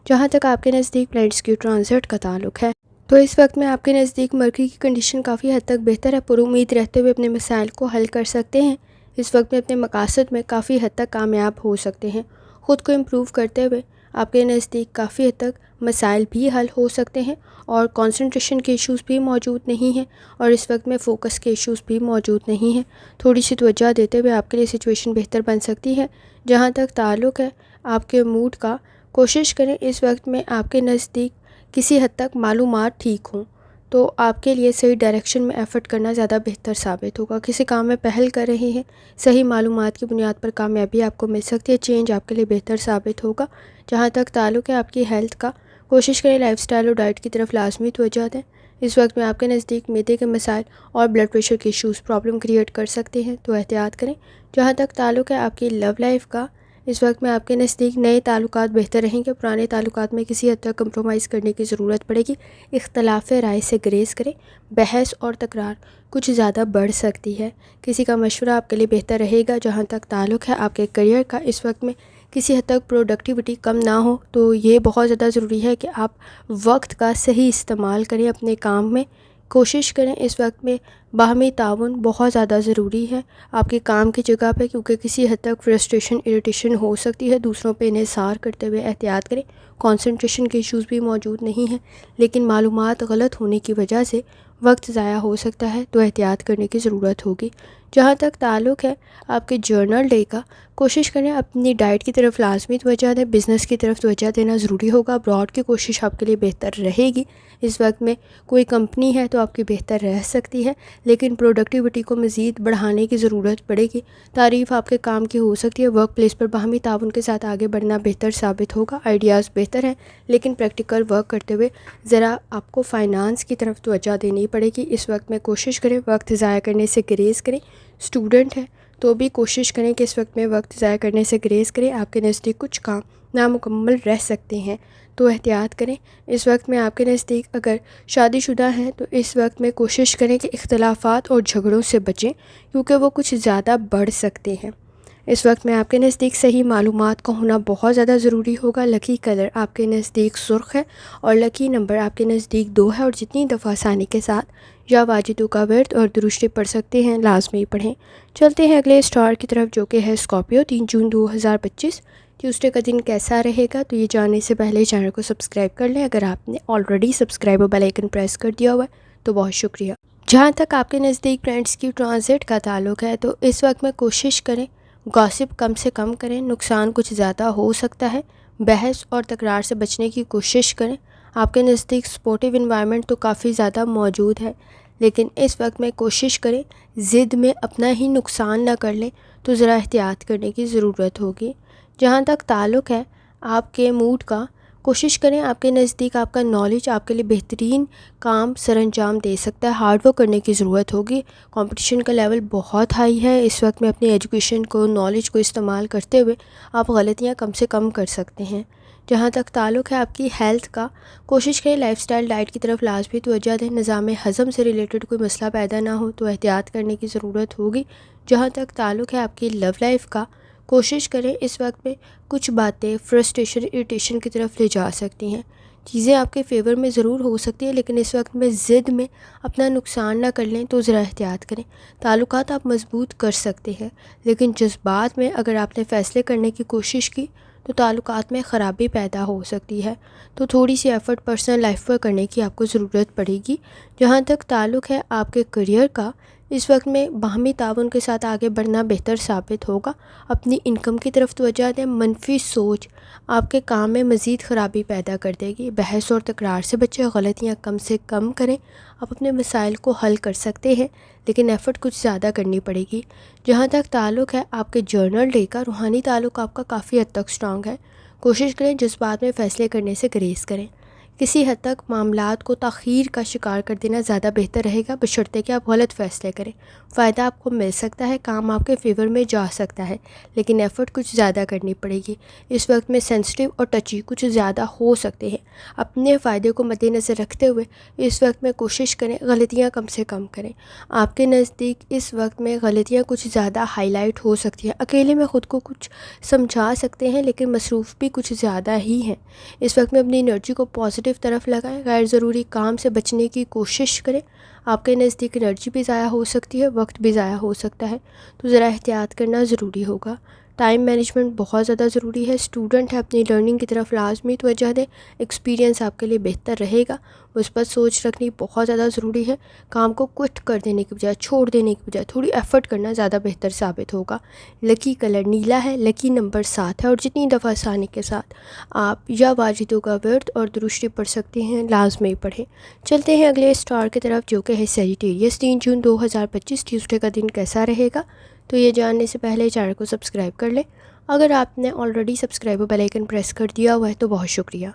Speaker 1: جہاں تک آپ کے نزدیک پلانٹس کی ٹرانزٹ کا تعلق ہے تو اس وقت میں آپ کے نزدیک مرکری کی کنڈیشن کافی حد تک بہتر ہے، پر امید رہتے ہوئے اپنے مسائل کو حل کر سکتے ہیں۔ اس وقت میں اپنے مقاصد میں کافی حد تک کامیاب ہو سکتے ہیں۔ خود کو امپروو کرتے ہوئے آپ کے نزدیک کافی حد تک مسائل بھی حل ہو سکتے ہیں، اور کنسنٹریشن کے ایشوز بھی موجود نہیں ہیں، اور اس وقت میں فوکس کے ایشوز بھی موجود نہیں ہیں۔ تھوڑی سی توجہ دیتے ہوئے آپ کے لیے سچویشن بہتر بن سکتی ہے۔ جہاں تک تعلق ہے آپ کے موڈ کا، کوشش کریں اس وقت میں آپ کے نزدیک کسی حد تک معلومات ٹھیک ہوں، تو آپ کے لیے صحیح ڈائریکشن میں ایفرٹ کرنا زیادہ بہتر ثابت ہوگا۔ کسی کام میں پہل کر رہے ہیں، صحیح معلومات کی بنیاد پر کامیابی آپ کو مل سکتی ہے، چینج آپ کے لیے بہتر ثابت ہوگا۔ جہاں تک تعلق ہے آپ کی ہیلتھ کا، کوشش کریں لائف سٹائل اور ڈائٹ کی طرف لازمی توجہ دیں۔ اس وقت میں آپ کے نزدیک معدے کے مسائل اور بلڈ پریشر کے ایشوز پرابلم کریٹ کر سکتے ہیں، تو احتیاط کریں۔ جہاں تک تعلق ہے آپ کی لو لائف کا، اس وقت میں آپ کے نزدیک نئے تعلقات بہتر رہیں گے، پرانے تعلقات میں کسی حد تک کمپرومائز کرنے کی ضرورت پڑے گی۔ اختلاف رائے سے گریز کریں، بحث اور تکرار کچھ زیادہ بڑھ سکتی ہے، کسی کا مشورہ آپ کے لیے بہتر رہے گا۔ جہاں تک تعلق ہے آپ کے کریئر کا، اس وقت میں کسی حد تک پروڈکٹیوٹی کم نہ ہو، تو یہ بہت زیادہ ضروری ہے کہ آپ وقت کا صحیح استعمال کریں اپنے کام میں۔ کوشش کریں اس وقت میں باہمی تعاون بہت زیادہ ضروری ہے آپ کے کام کی جگہ پہ، کیونکہ کسی حد تک فرسٹریشن اریٹیشن ہو سکتی ہے دوسروں پہ انحصار کرتے ہوئے۔ احتیاط کریں، کنسنٹریشن کے ایشوز بھی موجود نہیں ہیں، لیکن معلومات غلط ہونے کی وجہ سے وقت ضائع ہو سکتا ہے، تو احتیاط کرنے کی ضرورت ہوگی۔ جہاں تک تعلق ہے آپ کے جرنل ڈے کا، کوشش کریں اپنی ڈائٹ کی طرف لازمی توجہ دیں، بزنس کی طرف توجہ دینا ضروری ہوگا، ابراڈ کی کوشش آپ کے لیے بہتر رہے گی۔ اس وقت میں کوئی کمپنی ہے تو آپ کی بہتر رہ سکتی ہے، لیکن پروڈکٹیوٹی کو مزید بڑھانے کی ضرورت پڑے گی۔ تعریف آپ کے کام کی ہو سکتی ہے، ورک پلیس پر باہمی تعاون کے ساتھ آگے بڑھنا بہتر ثابت ہوگا۔ آئیڈیاز بہتر ہیں، لیکن پریکٹیکل ورک کرتے ہوئے ذرا آپ کو فائنانس کی طرف توجہ دینی پڑے گی۔ اس وقت میں کوشش کریں وقت ضائع کرنے سے گریز کریں۔ اسٹوڈنٹ ہے تو بھی کوشش کریں کہ اس وقت میں وقت ضائع کرنے سے گریز کریں، آپ کے نزدیک کچھ کام نامکمل رہ سکتے ہیں، تو احتیاط کریں۔ اس وقت میں آپ کے نزدیک اگر شادی شدہ ہیں تو اس وقت میں کوشش کریں کہ اختلافات اور جھگڑوں سے بچیں، کیونکہ وہ کچھ زیادہ بڑھ سکتے ہیں۔ اس وقت میں آپ کے نزدیک صحیح معلومات کا ہونا بہت زیادہ ضروری ہوگا۔ لکی کلر آپ کے نزدیک سرخ ہے، اور لکی نمبر آپ کے نزدیک 2 ہے، اور جتنی دفعہ آسانی کے ساتھ یا واجدوں کا ورد اور درشتے پڑھ سکتے ہیں لازمی پڑھیں۔ چلتے ہیں اگلے اسٹار کی طرف، جو کہ ہے اسکارپیو۔ 3 جون 2025 ٹیوزڈے کا دن کیسا رہے گا، تو یہ جاننے سے پہلے چینل کو سبسکرائب کر لیں۔ اگر آپ نے آلریڈی سبسکرائب اور بیل آئیکن پریس کر دیا ہوا ہے تو بہت شکریہ۔ جہاں تک آپ کے نزدیک فرینڈس کی ٹرانزٹ کا تعلق ہے، تو اس وقت میں کوشش کریں گاسپ کم سے کم کریں، نقصان کچھ زیادہ ہو سکتا ہے۔ بحث اور تکرار سے بچنے کی کوشش کریں۔ آپ کے نزدیک سپورٹیو انوائرمنٹ تو کافی زیادہ موجود ہے، لیکن اس وقت میں کوشش کریں ضد میں اپنا ہی نقصان نہ کر لیں، تو ذرا احتیاط کرنے کی ضرورت ہوگی۔ جہاں تک تعلق ہے آپ کے موڈ کا، کوشش کریں آپ کے نزدیک آپ کا نالج آپ کے لیے بہترین کام سر انجام دے سکتا ہے، ہارڈ ورک کرنے کی ضرورت ہوگی۔ کمپٹیشن کا لیول بہت ہائی ہے، اس وقت میں اپنی ایجوکیشن کو، نالج کو استعمال کرتے ہوئے آپ غلطیاں کم سے کم کر سکتے ہیں۔ جہاں تک تعلق ہے آپ کی ہیلتھ کا، کوشش کریں لائف سٹائل ڈائٹ کی طرف لازمی توجہ دیں، نظام ہضم سے ریلیٹڈ کوئی مسئلہ پیدا نہ ہو، تو احتیاط کرنے کی ضرورت ہوگی۔ جہاں تک تعلق ہے آپ کی لو لائف کا، کوشش کریں اس وقت میں کچھ باتیں فرسٹریشن اریٹیشن کی طرف لے جا سکتی ہیں، چیزیں آپ کے فیور میں ضرور ہو سکتی ہیں، لیکن اس وقت میں ضد میں اپنا نقصان نہ کر لیں، تو ذرا احتیاط کریں۔ تعلقات آپ مضبوط کر سکتے ہیں، لیکن جذبات میں اگر آپ نے فیصلے کرنے کی کوشش کی تو تعلقات میں خرابی پیدا ہو سکتی ہے، تو تھوڑی سی ایفرٹ پرسنل لائف پر کرنے کی آپ کو ضرورت پڑے گی۔ جہاں تک تعلق ہے آپ کے کریئر کا، اس وقت میں باہمی تعاون کے ساتھ آگے بڑھنا بہتر ثابت ہوگا۔ اپنی انکم کی طرف توجہ دیں، منفی سوچ آپ کے کام میں مزید خرابی پیدا کر دے گی۔ بحث اور تکرار سے بچیں، غلطیاں کم سے کم کریں، آپ اپنے مسائل کو حل کر سکتے ہیں، لیکن ایفرٹ کچھ زیادہ کرنی پڑے گی۔ جہاں تک تعلق ہے آپ کے جرنل ڈے کا، روحانی تعلق آپ کا کافی حد تک اسٹرانگ ہے، کوشش کریں جذبات میں فیصلے کرنے سے گریز کریں۔ کسی حد تک معاملات کو تاخیر کا شکار کر دینا زیادہ بہتر رہے گا، بشرطے کہ آپ غلط فیصلے کریں۔ فائدہ آپ کو مل سکتا ہے، کام آپ کے فیور میں جا سکتا ہے، لیکن ایفرٹ کچھ زیادہ کرنی پڑے گی۔ اس وقت میں سینسٹیو اور ٹچی کچھ زیادہ ہو سکتے ہیں، اپنے فائدے کو مد نظر رکھتے ہوئے اس وقت میں کوشش کریں غلطیاں کم سے کم کریں۔ آپ کے نزدیک اس وقت میں غلطیاں کچھ زیادہ ہائی لائٹ ہو سکتی ہیں، اکیلے میں خود کو کچھ سمجھا سکتے ہیں، لیکن مصروف بھی کچھ زیادہ ہی ہیں۔ اس وقت میں اپنی انرجی کو پازیٹیو طرف لگائیں، غیر ضروری کام سے بچنے کی کوشش کریں۔ آپ کے نزدیک انرجی بھی ضائع ہو سکتی ہے، وقت بھی ضائع ہو سکتا ہے، تو ذرا احتیاط کرنا ضروری ہوگا۔ ٹائم مینجمنٹ بہت زیادہ ضروری ہے. اسٹوڈنٹ ہے اپنی لرننگ کی طرف لازمی توجہ دیں. ایکسپیرینس آپ کے لیے بہتر رہے گا. مثبت سوچ رکھنی بہت زیادہ ضروری ہے. کام کو کوئٹ کر دینے کی بجائے، چھوڑ دینے کی بجائے تھوڑی ایفرٹ کرنا زیادہ بہتر ثابت ہوگا. لکی کلر نیلا ہے. لکی نمبر 7 ہے، اور جتنی دفعہ آسانی کے ساتھ آپ یا واجدوں کا ورد اور درشتی پڑھ سکتے ہیں لازمی پڑھیں. چلتے ہیں اگلے اسٹار کی طرف جو کہ ہے سیجیٹیریس. 3 جون 2025 ٹیوزڈے کا دن کیسا رہے گا؟ تو یہ جاننے سے پہلے چینل کو سبسکرائب کر لیں. اگر آپ نے already subscribe bell icon press کر دیا ہوا ہے تو بہت شکریہ.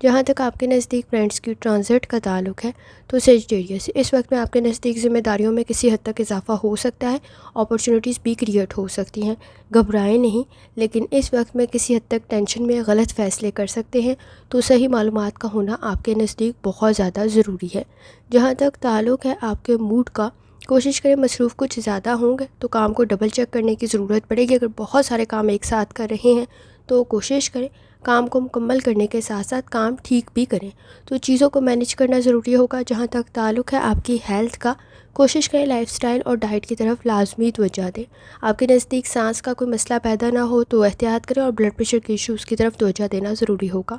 Speaker 1: جہاں تک آپ کے نزدیک فرینڈس کی ٹرانزٹ کا تعلق ہے تو سیجیٹیریس اس وقت میں آپ کے نزدیک ذمہ داریوں میں کسی حد تک اضافہ ہو سکتا ہے. اپرچونیٹیز بھی کریٹ ہو سکتی ہیں. گھبرائیں نہیں، لیکن اس وقت میں کسی حد تک ٹینشن میں غلط فیصلے کر سکتے ہیں، تو صحیح معلومات کا ہونا آپ کے نزدیک بہت زیادہ ضروری ہے. جہاں تک تعلق ہے آپ کے موڈ کا، کوشش کریں مصروف کچھ زیادہ ہوں گے تو کام کو ڈبل چیک کرنے کی ضرورت پڑے گی. اگر بہت سارے کام ایک ساتھ کر رہے ہیں تو کوشش کریں کام کو مکمل کرنے کے ساتھ ساتھ کام ٹھیک بھی کریں. تو چیزوں کو مینیج کرنا ضروری ہوگا. جہاں تک تعلق ہے آپ کی ہیلتھ کا، کوشش کریں لائف سٹائل اور ڈائٹ کی طرف لازمی توجہ دیں. آپ کے نزدیک سانس کا کوئی مسئلہ پیدا نہ ہو تو احتیاط کریں، اور بلڈ پریشر کے ایشوز کی طرف توجہ دینا ضروری ہوگا.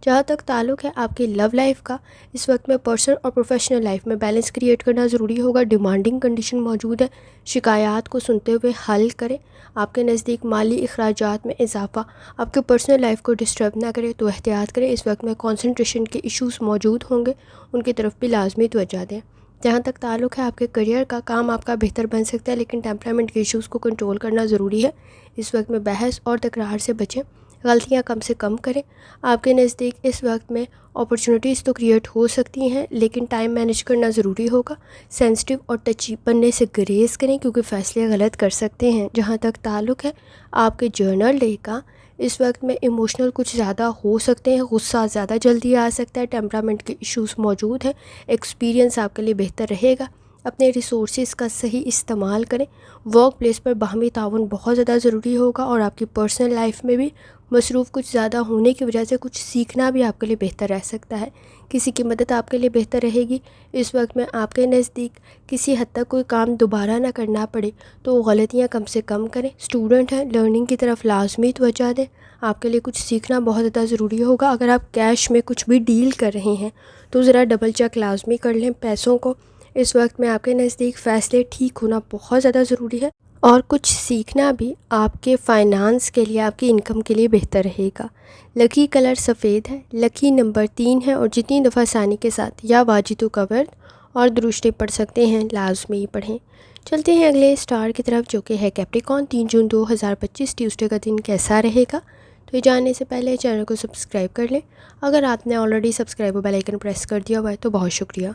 Speaker 1: جہاں تک تعلق ہے آپ کی لو لائف کا، اس وقت میں پرسنل اور پروفیشنل لائف میں بیلنس کریٹ کرنا ضروری ہوگا. ڈیمانڈنگ کنڈیشن موجود ہے، شکایات کو سنتے ہوئے حل کریں. آپ کے نزدیک مالی اخراجات میں اضافہ آپ کے پرسنل لائف کو ڈسٹرب نہ کرے تو احتیاط کریں. اس وقت میں کنسنٹریشن کے ایشوز موجود ہوں گے، ان کی طرف بھی لازمی توجہ دیں. جہاں تک تعلق ہے آپ کے کریئر کا، کام آپ کا بہتر بن سکتا ہے، لیکن ٹیمپرامنٹ کے ایشوز کو کنٹرول کرنا ضروری ہے. اس وقت میں بحث اور تکرار سے بچیں، غلطیاں کم سے کم کریں. آپ کے نزدیک اس وقت میں اپرچونیٹیز تو کریٹ ہو سکتی ہیں، لیکن ٹائم مینیج کرنا ضروری ہوگا. سینسٹیو اور ٹچی بننے سے گریز کریں کیونکہ فیصلے غلط کر سکتے ہیں. جہاں تک تعلق ہے آپ کے جرنل ڈے کا، اس وقت میں ایموشنل کچھ زیادہ ہو سکتے ہیں، غصہ زیادہ جلدی آ سکتا ہے، ٹیمپرامنٹ کے ایشوز موجود ہیں. ایکسپیرینس آپ کے لیے بہتر رہے گا. اپنے ریسورسز کا صحیح استعمال کریں. ورک پلیس پر باہمی تعاون بہت زیادہ ضروری ہوگا، اور آپ کی پرسنل لائف میں بھی مصروف کچھ زیادہ ہونے کی وجہ سے کچھ سیکھنا بھی آپ کے لیے بہتر رہ سکتا ہے. کسی کی مدد آپ کے لیے بہتر رہے گی. اس وقت میں آپ کے نزدیک کسی حد تک کوئی کام دوبارہ نہ کرنا پڑے تو غلطیاں کم سے کم کریں. اسٹوڈنٹ ہیں، لرننگ کی طرف لازمی توجہ دیں. آپ کے لیے کچھ سیکھنا بہت زیادہ ضروری ہوگا. اگر آپ کیش میں کچھ بھی ڈیل کر رہے ہیں تو ذرا ڈبل چیک لازمی کر لیں پیسوں کو. اس وقت میں آپ کے نزدیک فیصلے ٹھیک ہونا بہت زیادہ ضروری ہے، اور کچھ سیکھنا بھی آپ کے فائنانس کے لیے، آپ کی انکم کے لیے بہتر رہے گا. لکی کلر سفید ہے. لکی نمبر 3 ہے، اور جتنی دفعہ آسانی کے ساتھ یا واجدوں کا ورد اور درشتی پڑھ سکتے ہیں لازمی پڑھیں. چلتے ہیں اگلے اسٹار کی طرف جو کہ ہے کیپریکون. 3 جون 2025 ٹیوزڈے کا دن کیسا رہے گا؟ تو یہ جاننے سے پہلے چینل کو سبسکرائب کر لیں. اگر آپ نے already subscribe bell icon press کر دیا ہوا ہے تو بہت شکریہ.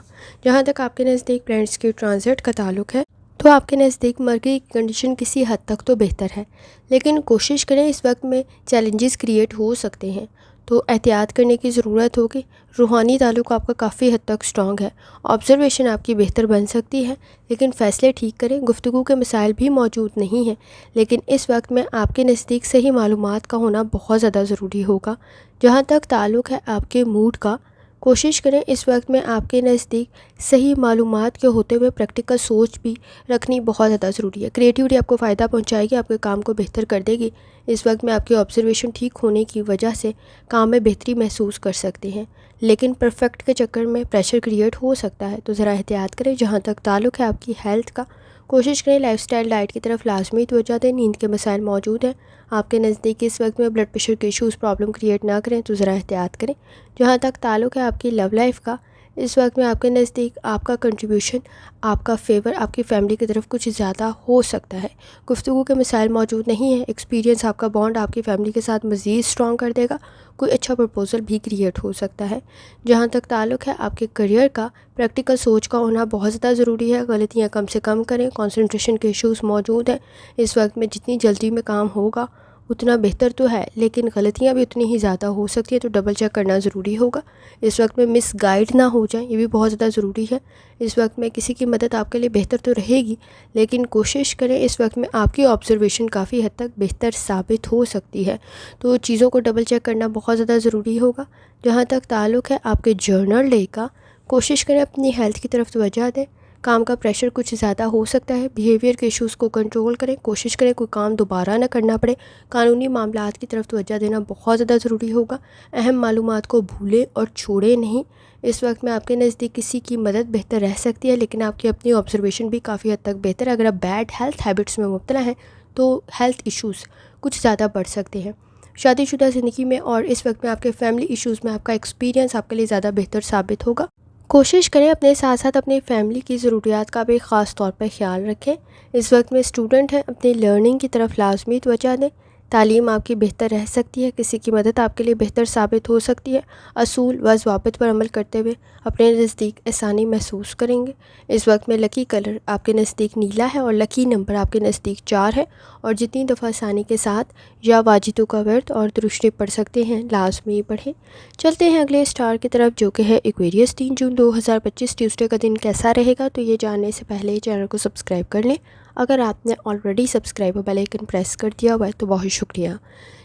Speaker 1: جہاں تک آپ کے نزدیک پلانٹس کی ٹرانزٹ کا تعلق ہے تو آپ کے نزدیک مرگی کی کنڈیشن کسی حد تک تو بہتر ہے، لیکن کوشش کریں اس وقت میں چیلنجز کریٹ ہو سکتے ہیں تو احتیاط کرنے کی ضرورت ہوگی. روحانی تعلق آپ کا کافی حد تک سٹرانگ ہے. آبزرویشن آپ کی بہتر بن سکتی ہے، لیکن فیصلے ٹھیک کریں. گفتگو کے مسائل بھی موجود نہیں ہیں، لیکن اس وقت میں آپ کے نزدیک صحیح معلومات کا ہونا بہت زیادہ ضروری ہوگا. جہاں تک تعلق ہے آپ کے موڈ کا، کوشش کریں اس وقت میں آپ کے نزدیک صحیح معلومات کے ہوتے ہوئے پریکٹیکل سوچ بھی رکھنی بہت زیادہ ضروری ہے. کریٹیوٹی آپ کو فائدہ پہنچائے گی، آپ کے کام کو بہتر کر دے گی. اس وقت میں آپ کی آبزرویشن ٹھیک ہونے کی وجہ سے کام میں بہتری محسوس کر سکتے ہیں، لیکن پرفیکٹ کے چکر میں پریشر کریٹ ہو سکتا ہے، تو ذرا احتیاط کریں. جہاں تک تعلق ہے آپ کی ہیلتھ کا، کوشش کریں لائف سٹائل ڈائٹ کی طرف لازمی توجہ دیں. نیند کے مسائل موجود ہیں آپ کے نزدیک، اس وقت میں بلڈ پریشر کے ایشوز پرابلم کریٹ نہ کریں تو ذرا احتیاط کریں. جہاں تک تعلق ہے آپ کی لو لائف کا، اس وقت میں آپ کے نزدیک آپ کا کنٹریبیوشن، آپ کا فیور آپ کی فیملی کی طرف کچھ زیادہ ہو سکتا ہے. گفتگو کے مسائل موجود نہیں ہیں. ایکسپیرینس آپ کا بانڈ آپ کی فیملی کے ساتھ مزید سٹرانگ کر دے گا. کوئی اچھا پرپوزل بھی کریٹ ہو سکتا ہے. جہاں تک تعلق ہے آپ کے کریئر کا، پریکٹیکل سوچ کا ہونا بہت زیادہ ضروری ہے. غلطیاں کم سے کم کریں. کنسنٹریشن کے ایشوز موجود ہیں. اس وقت میں جتنی جلدی میں کام ہوگا اتنا بہتر تو ہے، لیکن غلطیاں بھی اتنی ہی زیادہ ہو سکتی ہیں، تو ڈبل چیک کرنا ضروری ہوگا. اس وقت میں مس گائیڈ نہ ہو جائیں، یہ بھی بہت زیادہ ضروری ہے. اس وقت میں کسی کی مدد آپ کے لیے بہتر تو رہے گی، لیکن کوشش کریں اس وقت میں آپ کی آبزرویشن کافی حد تک بہتر ثابت ہو سکتی ہے، تو چیزوں کو ڈبل چیک کرنا بہت زیادہ ضروری ہوگا. جہاں تک تعلق ہے آپ کے جرنل ڈے کا، کوشش کریں اپنی ہیلتھ کی طرف توجہ دیں. کام کا پریشر کچھ زیادہ ہو سکتا ہے۔ بیہیویئر کے ایشوز کو کنٹرول کریں، کوشش کریں کوئی کام دوبارہ نہ کرنا پڑے۔ قانونی معاملات کی طرف توجہ دینا بہت زیادہ ضروری ہوگا۔ اہم معلومات کو بھولیں اور چھوڑیں نہیں۔ اس وقت میں آپ کے نزدیک کسی کی مدد بہتر رہ سکتی ہے، لیکن آپ کی اپنی آبزرویشن بھی کافی حد تک بہتر ہے۔ اگر آپ بیڈ ہیلتھ ہیبٹس میں مبتلا ہیں تو ہیلتھ ایشوز کچھ زیادہ بڑھ سکتے ہیں۔ شادی شدہ زندگی میں اور اس وقت میں آپ کے فیملی ایشوز میں آپ کا ایکسپیرینس آپ کے لیے زیادہ بہتر ثابت ہوگا۔ کوشش کریں اپنے ساتھ ساتھ اپنی فیملی کی ضروریات کا بھی خاص طور پر خیال رکھیں۔ اس وقت میں اسٹوڈنٹ ہیں، اپنی لرننگ کی طرف لازمی توجہ دیں۔ تعلیم آپ کی بہتر رہ سکتی ہے، کسی کی مدد آپ کے لیے بہتر ثابت ہو سکتی ہے۔ اصول و ضوابط پر عمل کرتے ہوئے اپنے نزدیک آسانی محسوس کریں گے۔ اس وقت میں لکی کلر آپ کے نزدیک نیلا ہے اور لکی نمبر آپ کے نزدیک 4 ہے، اور جتنی دفعہ آسانی کے ساتھ یا واجدوں کا ورد اور درشتے پڑھ سکتے ہیں لازمی پڑھیں۔ چلتے ہیں اگلے اسٹار کی طرف جو کہ ہے ایکویریس۔ 3 جون 2025 ٹیوزڈے کا دن کیسا رہے گا، تو یہ جاننے سے پہلے چینل کو سبسکرائب کر لیں۔ اگر آپ نے already subscribe bell icon press کر دیا ہوا ہے تو بہت شکریہ۔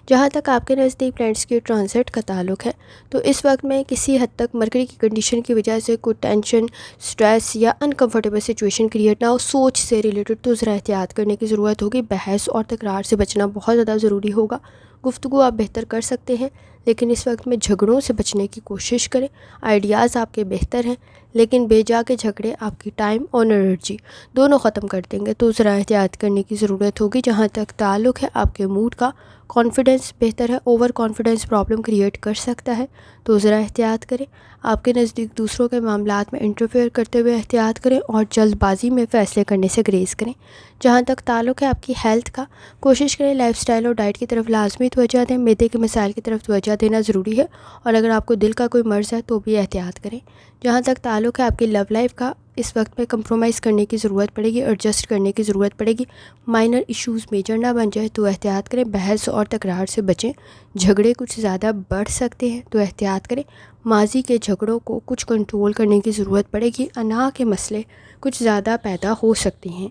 Speaker 1: جہاں تک آپ کے نزدیک پلانٹس کی ٹرانزٹ کا تعلق ہے تو اس وقت میں کسی حد تک مرکری کی کنڈیشن کی وجہ سے کوئی ٹینشن، سٹریس یا انکمفرٹیبل سچویشن کریٹ نہ ہو۔ سوچ سے ریلیٹڈ تو ذرا احتیاط کرنے کی ضرورت ہوگی۔ بحث اور تکرار سے بچنا بہت زیادہ ضروری ہوگا۔ گفتگو آپ بہتر کر سکتے ہیں، لیکن اس وقت میں جھگڑوں سے بچنے کی کوشش کریں۔ آئیڈیاز آپ کے بہتر ہیں، لیکن بے جا کے جھگڑے آپ کی ٹائم اور انرجی دونوں ختم کر دیں گے، تو ذرا احتیاط کرنے کی ضرورت ہوگی۔ جہاں تک تعلق ہے آپ کے موڈ کا، کانفیڈنس بہتر ہے۔ اوور کانفیڈنس پرابلم کریٹ کر سکتا ہے، تو ذرا احتیاط کریں۔ آپ کے نزدیک دوسروں کے معاملات میں انٹرفیئر کرتے ہوئے احتیاط کریں اور جلد بازی میں فیصلے کرنے سے گریز کریں۔ جہاں تک تعلق ہے آپ کی ہیلتھ کا، کوشش کریں لائف سٹائل اور ڈائٹ کی طرف لازمی توجہ دیں۔ معدے کے مسائل کی طرف توجہ دینا ضروری ہے، اور اگر آپ کو دل کا کوئی مرض ہے تو بھی احتیاط کریں۔ جہاں تک تعلق ہے آپ کی لو لائف کا، اس وقت میں کمپرومائز کرنے کی ضرورت پڑے گی، ایڈجسٹ کرنے کی ضرورت پڑے گی۔ مائنر ایشوز میجر نہ بن جائے تو احتیاط کریں۔ بحث اور تکرار سے بچیں، جھگڑے کچھ زیادہ بڑھ سکتے ہیں تو احتیاط کریں۔ ماضی کے جھگڑوں کو کچھ کنٹرول کرنے کی ضرورت پڑے گی، انا کے مسئلے کچھ زیادہ پیدا ہو سکتے ہیں۔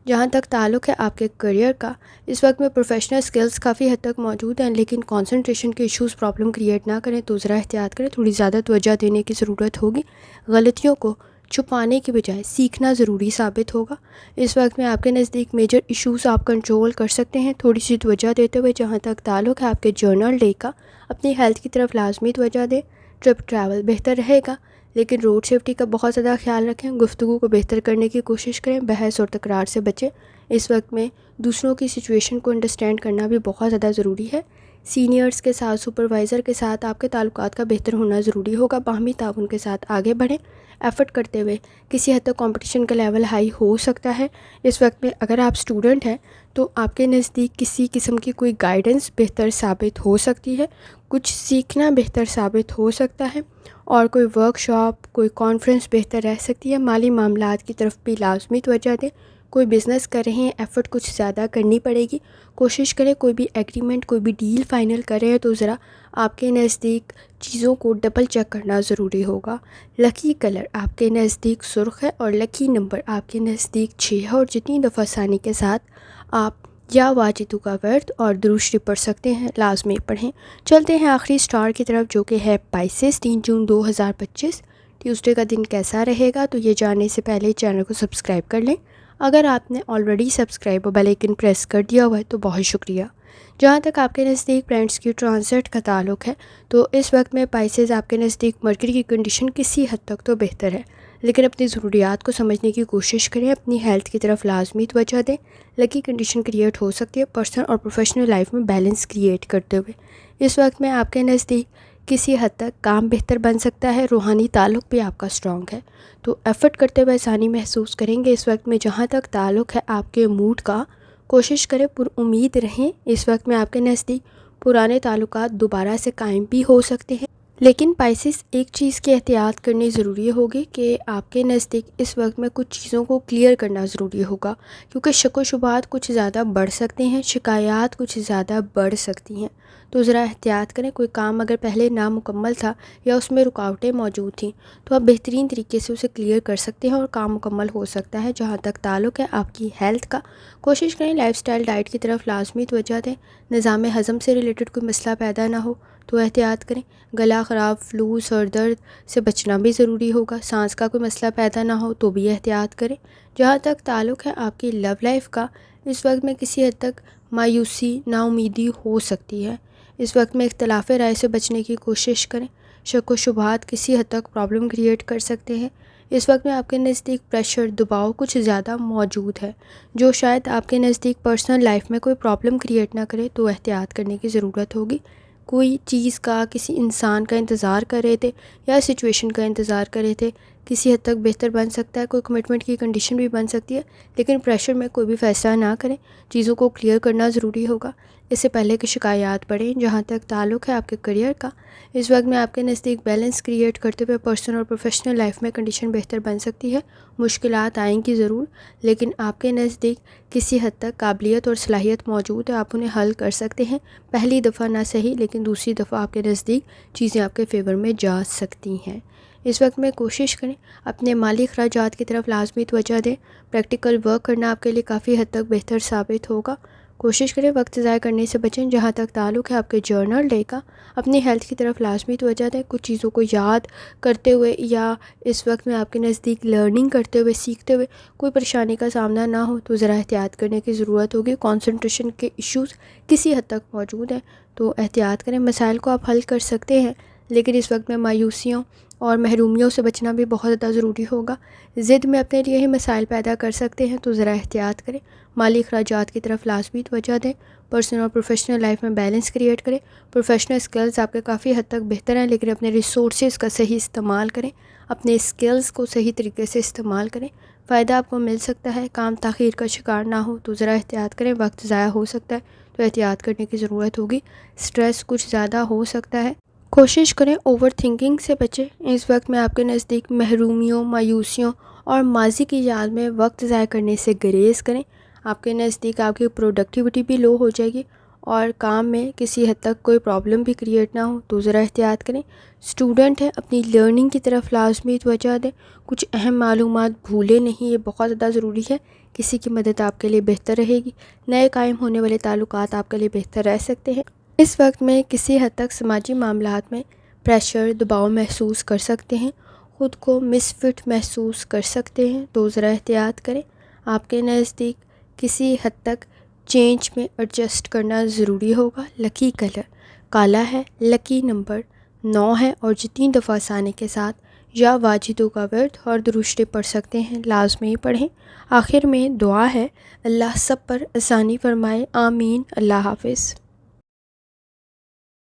Speaker 1: جہاں تک تعلق ہے آپ کے کریئر کا، اس وقت میں پروفیشنل سکلز کافی حد تک موجود ہیں، لیکن کنسنٹریشن کے ایشوز پرابلم کریٹ نہ کریں تو ذرا احتیاط کریں۔ تھوڑی زیادہ توجہ دینے کی ضرورت ہوگی۔ غلطیوں کو چھپانے کی بجائے سیکھنا ضروری ثابت ہوگا۔ اس وقت میں آپ کے نزدیک میجر ایشوز آپ کنٹرول کر سکتے ہیں، تھوڑی سی توجہ دیتے ہوئے۔ جہاں تک تعلق ہے آپ کے جرنل ڈے کا، اپنی ہیلتھ کی طرف لازمی توجہ دیں۔ ٹرپ ٹریول بہتر رہے گا، لیکن روڈ سیفٹی کا بہت زیادہ خیال رکھیں۔ گفتگو کو بہتر کرنے کی کوشش کریں، بحث اور تکرار سے بچیں۔ اس وقت میں دوسروں کی سچویشن کو انڈرسٹینڈ کرنا بھی بہت زیادہ ضروری ہے۔ سینئرز کے ساتھ، سپروائزر کے ساتھ آپ کے تعلقات کا بہتر ہونا ضروری ہوگا۔ باہمی تعاون کے ساتھ آگے بڑھیں، ایفرٹ کرتے ہوئے۔ کسی حد تک کمپٹیشن کا لیول ہائی ہو سکتا ہے۔ اس وقت میں اگر آپ اسٹوڈنٹ ہیں تو آپ کے نزدیک کسی قسم کی کوئی گائیڈنس بہتر ثابت ہو سکتی ہے، کچھ سیکھنا بہتر ثابت ہو سکتا ہے، اور کوئی ورک شاپ، کوئی کانفرنس بہتر رہ سکتی ہے۔ مالی معاملات کی طرف بھی لازمی توجہ دیں۔ کوئی بزنس کر رہے ہیں، ایفرٹ کچھ زیادہ کرنی پڑے گی۔ کوشش کریں کوئی بھی ایگریمنٹ، کوئی بھی ڈیل فائنل کر رہے ہیں تو ذرا آپ کے نزدیک چیزوں کو ڈبل چیک کرنا ضروری ہوگا۔ لکی کلر آپ کے نزدیک سرخ ہے اور لکی نمبر آپ کے نزدیک 6 ہے، اور جتنی دفعہ آسانی کے ساتھ آپ یا واجدوں کا ورد اور درود پڑھ سکتے ہیں لازمی پڑھیں۔ چلتے ہیں آخری اسٹار کی طرف جو کہ ہے پائسس۔ 3 جون 2025 ٹیوزڈے کا دن کیسا رہے گا، تو یہ جاننے سے پہلے چینل کو سبسکرائب کر لیں۔ اگر آپ نے already subscribe bell icon press کر دیا ہوا ہے تو بہت شکریہ۔ جہاں تک آپ کے نزدیک پلانٹس کی ٹرانزٹ کا تعلق ہے تو اس وقت میں پائسز آپ کے نزدیک مرکری کی کنڈیشن کسی حد تک تو بہتر ہے، لیکن اپنی ضروریات کو سمجھنے کی کوشش کریں۔ اپنی ہیلتھ کی طرف لازمی توجہ دیں۔ لکی کنڈیشن کریٹ ہو سکتی ہے پرسنل اور پروفیشنل لائف میں بیلنس کریٹ کرتے ہوئے۔ اس وقت میں آپ کے نزدیک کسی حد تک کام بہتر بن سکتا ہے، روحانی تعلق بھی آپ کا اسٹرانگ ہے، تو ایفرٹ کرتے ہوئے آسانی محسوس کریں گے۔ اس وقت میں جہاں تک تعلق ہے آپ کے موڈ کا، کوشش کریں پر امید رہیں۔ اس وقت میں آپ کے نزدیک پرانے تعلقات دوبارہ سے قائم بھی ہو سکتے ہیں، لیکن پائسس ایک چیز کی احتیاط کرنی ضروری ہوگی کہ آپ کے نزدیک اس وقت میں کچھ چیزوں کو کلیئر کرنا ضروری ہوگا، کیونکہ شک و شبہات کچھ زیادہ بڑھ سکتے ہیں، شکایات کچھ زیادہ بڑھ سکتی ہیں، تو ذرا احتیاط کریں۔ کوئی کام اگر پہلے نامکمل تھا یا اس میں رکاوٹیں موجود تھیں تو آپ بہترین طریقے سے اسے کلیئر کر سکتے ہیں اور کام مکمل ہو سکتا ہے۔ جہاں تک تعلق ہے آپ کی ہیلتھ کا، کوشش کریں لائف سٹائل ڈائٹ کی طرف لازمی توجہ دیں۔ نظام ہضم سے ریلیٹڈ کوئی مسئلہ پیدا نہ ہو تو احتیاط کریں۔ گلا خراب، فلو، سر درد سے بچنا بھی ضروری ہوگا۔ سانس کا کوئی مسئلہ پیدا نہ ہو تو بھی احتیاط کریں۔ جہاں تک تعلق ہے آپ کی لو لائف کا، اس وقت میں کسی حد تک مایوسی، نا امیدی ہو سکتی ہے۔ اس وقت میں اختلاف رائے سے بچنے کی کوشش کریں۔ شک و شبہات کسی حد تک پرابلم کریٹ کر سکتے ہیں۔ اس وقت میں آپ کے نزدیک پریشر، دباؤ کچھ زیادہ موجود ہے، جو شاید آپ کے نزدیک پرسنل لائف میں کوئی پرابلم کریٹ نہ کرے، تو احتیاط کرنے کی ضرورت ہوگی۔ کوئی چیز کا، کسی انسان کا انتظار کر رہے تھے یا سچویشن کا انتظار کر رہے تھے، کسی حد تک بہتر بن سکتا ہے، کوئی کمٹمنٹ کی کنڈیشن بھی بن سکتی ہے، لیکن پریشر میں کوئی بھی فیصلہ نہ کریں۔ چیزوں کو کلیئر کرنا ضروری ہوگا اس سے پہلے کہ شکایات بڑھیں۔ جہاں تک تعلق ہے آپ کے کریئر کا، اس وقت میں آپ کے نزدیک بیلنس کریٹ کرتے ہوئے پرسنل اور پروفیشنل لائف میں کنڈیشن بہتر بن سکتی ہے۔ مشکلات آئیں گی ضرور، لیکن آپ کے نزدیک کسی حد تک قابلیت اور صلاحیت موجود ہے، آپ انہیں حل کر سکتے ہیں۔ پہلی دفعہ نہ صحیح، لیکن دوسری دفعہ آپ کے نزدیک چیزیں آپ کے فیور میں جا سکتی ہیں۔ اس وقت میں کوشش کریں اپنے مالی اخراجات کی طرف لازمی توجہ دیں۔ پریکٹیکل ورک کرنا آپ کے لیے کافی حد تک بہتر ثابت ہوگا۔ کوشش کریں وقت ضائع کرنے سے بچیں۔ جہاں تک تعلق ہے آپ کے جرنل ڈے کا، اپنی ہیلتھ کی طرف لازمی توجہ دیں۔ کچھ چیزوں کو یاد کرتے ہوئے یا اس وقت میں آپ کے نزدیک لرننگ کرتے ہوئے، سیکھتے ہوئے کوئی پریشانی کا سامنا نہ ہو تو ذرا احتیاط کرنے کی ضرورت ہوگی۔ کنسنٹریشن کے ایشوز کسی حد تک موجود ہیں تو احتیاط کریں۔ مسائل کو آپ حل کر سکتے ہیں، لیکن اس وقت میں مایوسیوں اور محرومیوں سے بچنا بھی بہت زیادہ ضروری ہوگا۔ ضد میں اپنے لیے ہی مسائل پیدا کر سکتے ہیں تو ذرا احتیاط کریں۔ مالی اخراجات کی طرف لازمی توجہ دیں۔ پرسنل اور پروفیشنل لائف میں بیلنس کریٹ کریں۔ پروفیشنل سکلز آپ کے کافی حد تک بہتر ہیں، لیکن اپنے ریسورسز کا صحیح استعمال کریں۔ اپنے سکلز کو صحیح طریقے سے استعمال کریں، فائدہ آپ کو مل سکتا ہے۔ کام تاخیر کا شکار نہ ہو تو ذرا احتیاط کریں۔ وقت ضائع ہو سکتا ہے تو احتیاط کرنے کی ضرورت ہوگی۔ سٹریس کچھ زیادہ ہو سکتا ہے، کوشش کریں اوور تھنکنگ سے بچیں۔ اس وقت میں آپ کے نزدیک محرومیوں، مایوسیوں اور ماضی کی یاد میں وقت ضائع کرنے سے گریز کریں۔ آپ کے نزدیک آپ کی پروڈکٹیوٹی بھی لو ہو جائے گی اور کام میں کسی حد تک کوئی پرابلم بھی کریٹ نہ ہو تو ذرا احتیاط کریں۔ اسٹوڈنٹ ہے، اپنی لرننگ کی طرف لازمی توجہ دیں۔ کچھ اہم معلومات بھولے نہیں، یہ بہت زیادہ ضروری ہے۔ کسی کی مدد آپ کے لیے بہتر رہے گی۔ نئے قائم ہونے والے تعلقات آپ کے لیے بہتر رہ سکتے ہیں۔ اس وقت میں کسی حد تک سماجی معاملات میں پریشر، دباؤ محسوس کر سکتے ہیں، خود کو مس فٹ محسوس کر سکتے ہیں تو ذرا احتیاط کریں۔ آپ کے نزدیک کسی حد تک چینج میں ایڈجسٹ کرنا ضروری ہوگا۔ لکی کلر کالا ہے، لکی نمبر 9 ہے اور جتنی دفعہ آسانی کے ساتھ یا واجدوں کا ورد اور درشتے پڑھ سکتے ہیں لازمی پڑھیں۔ آخر میں دعا ہے، اللہ سب پر آسانی فرمائے، آمین۔ اللہ حافظ۔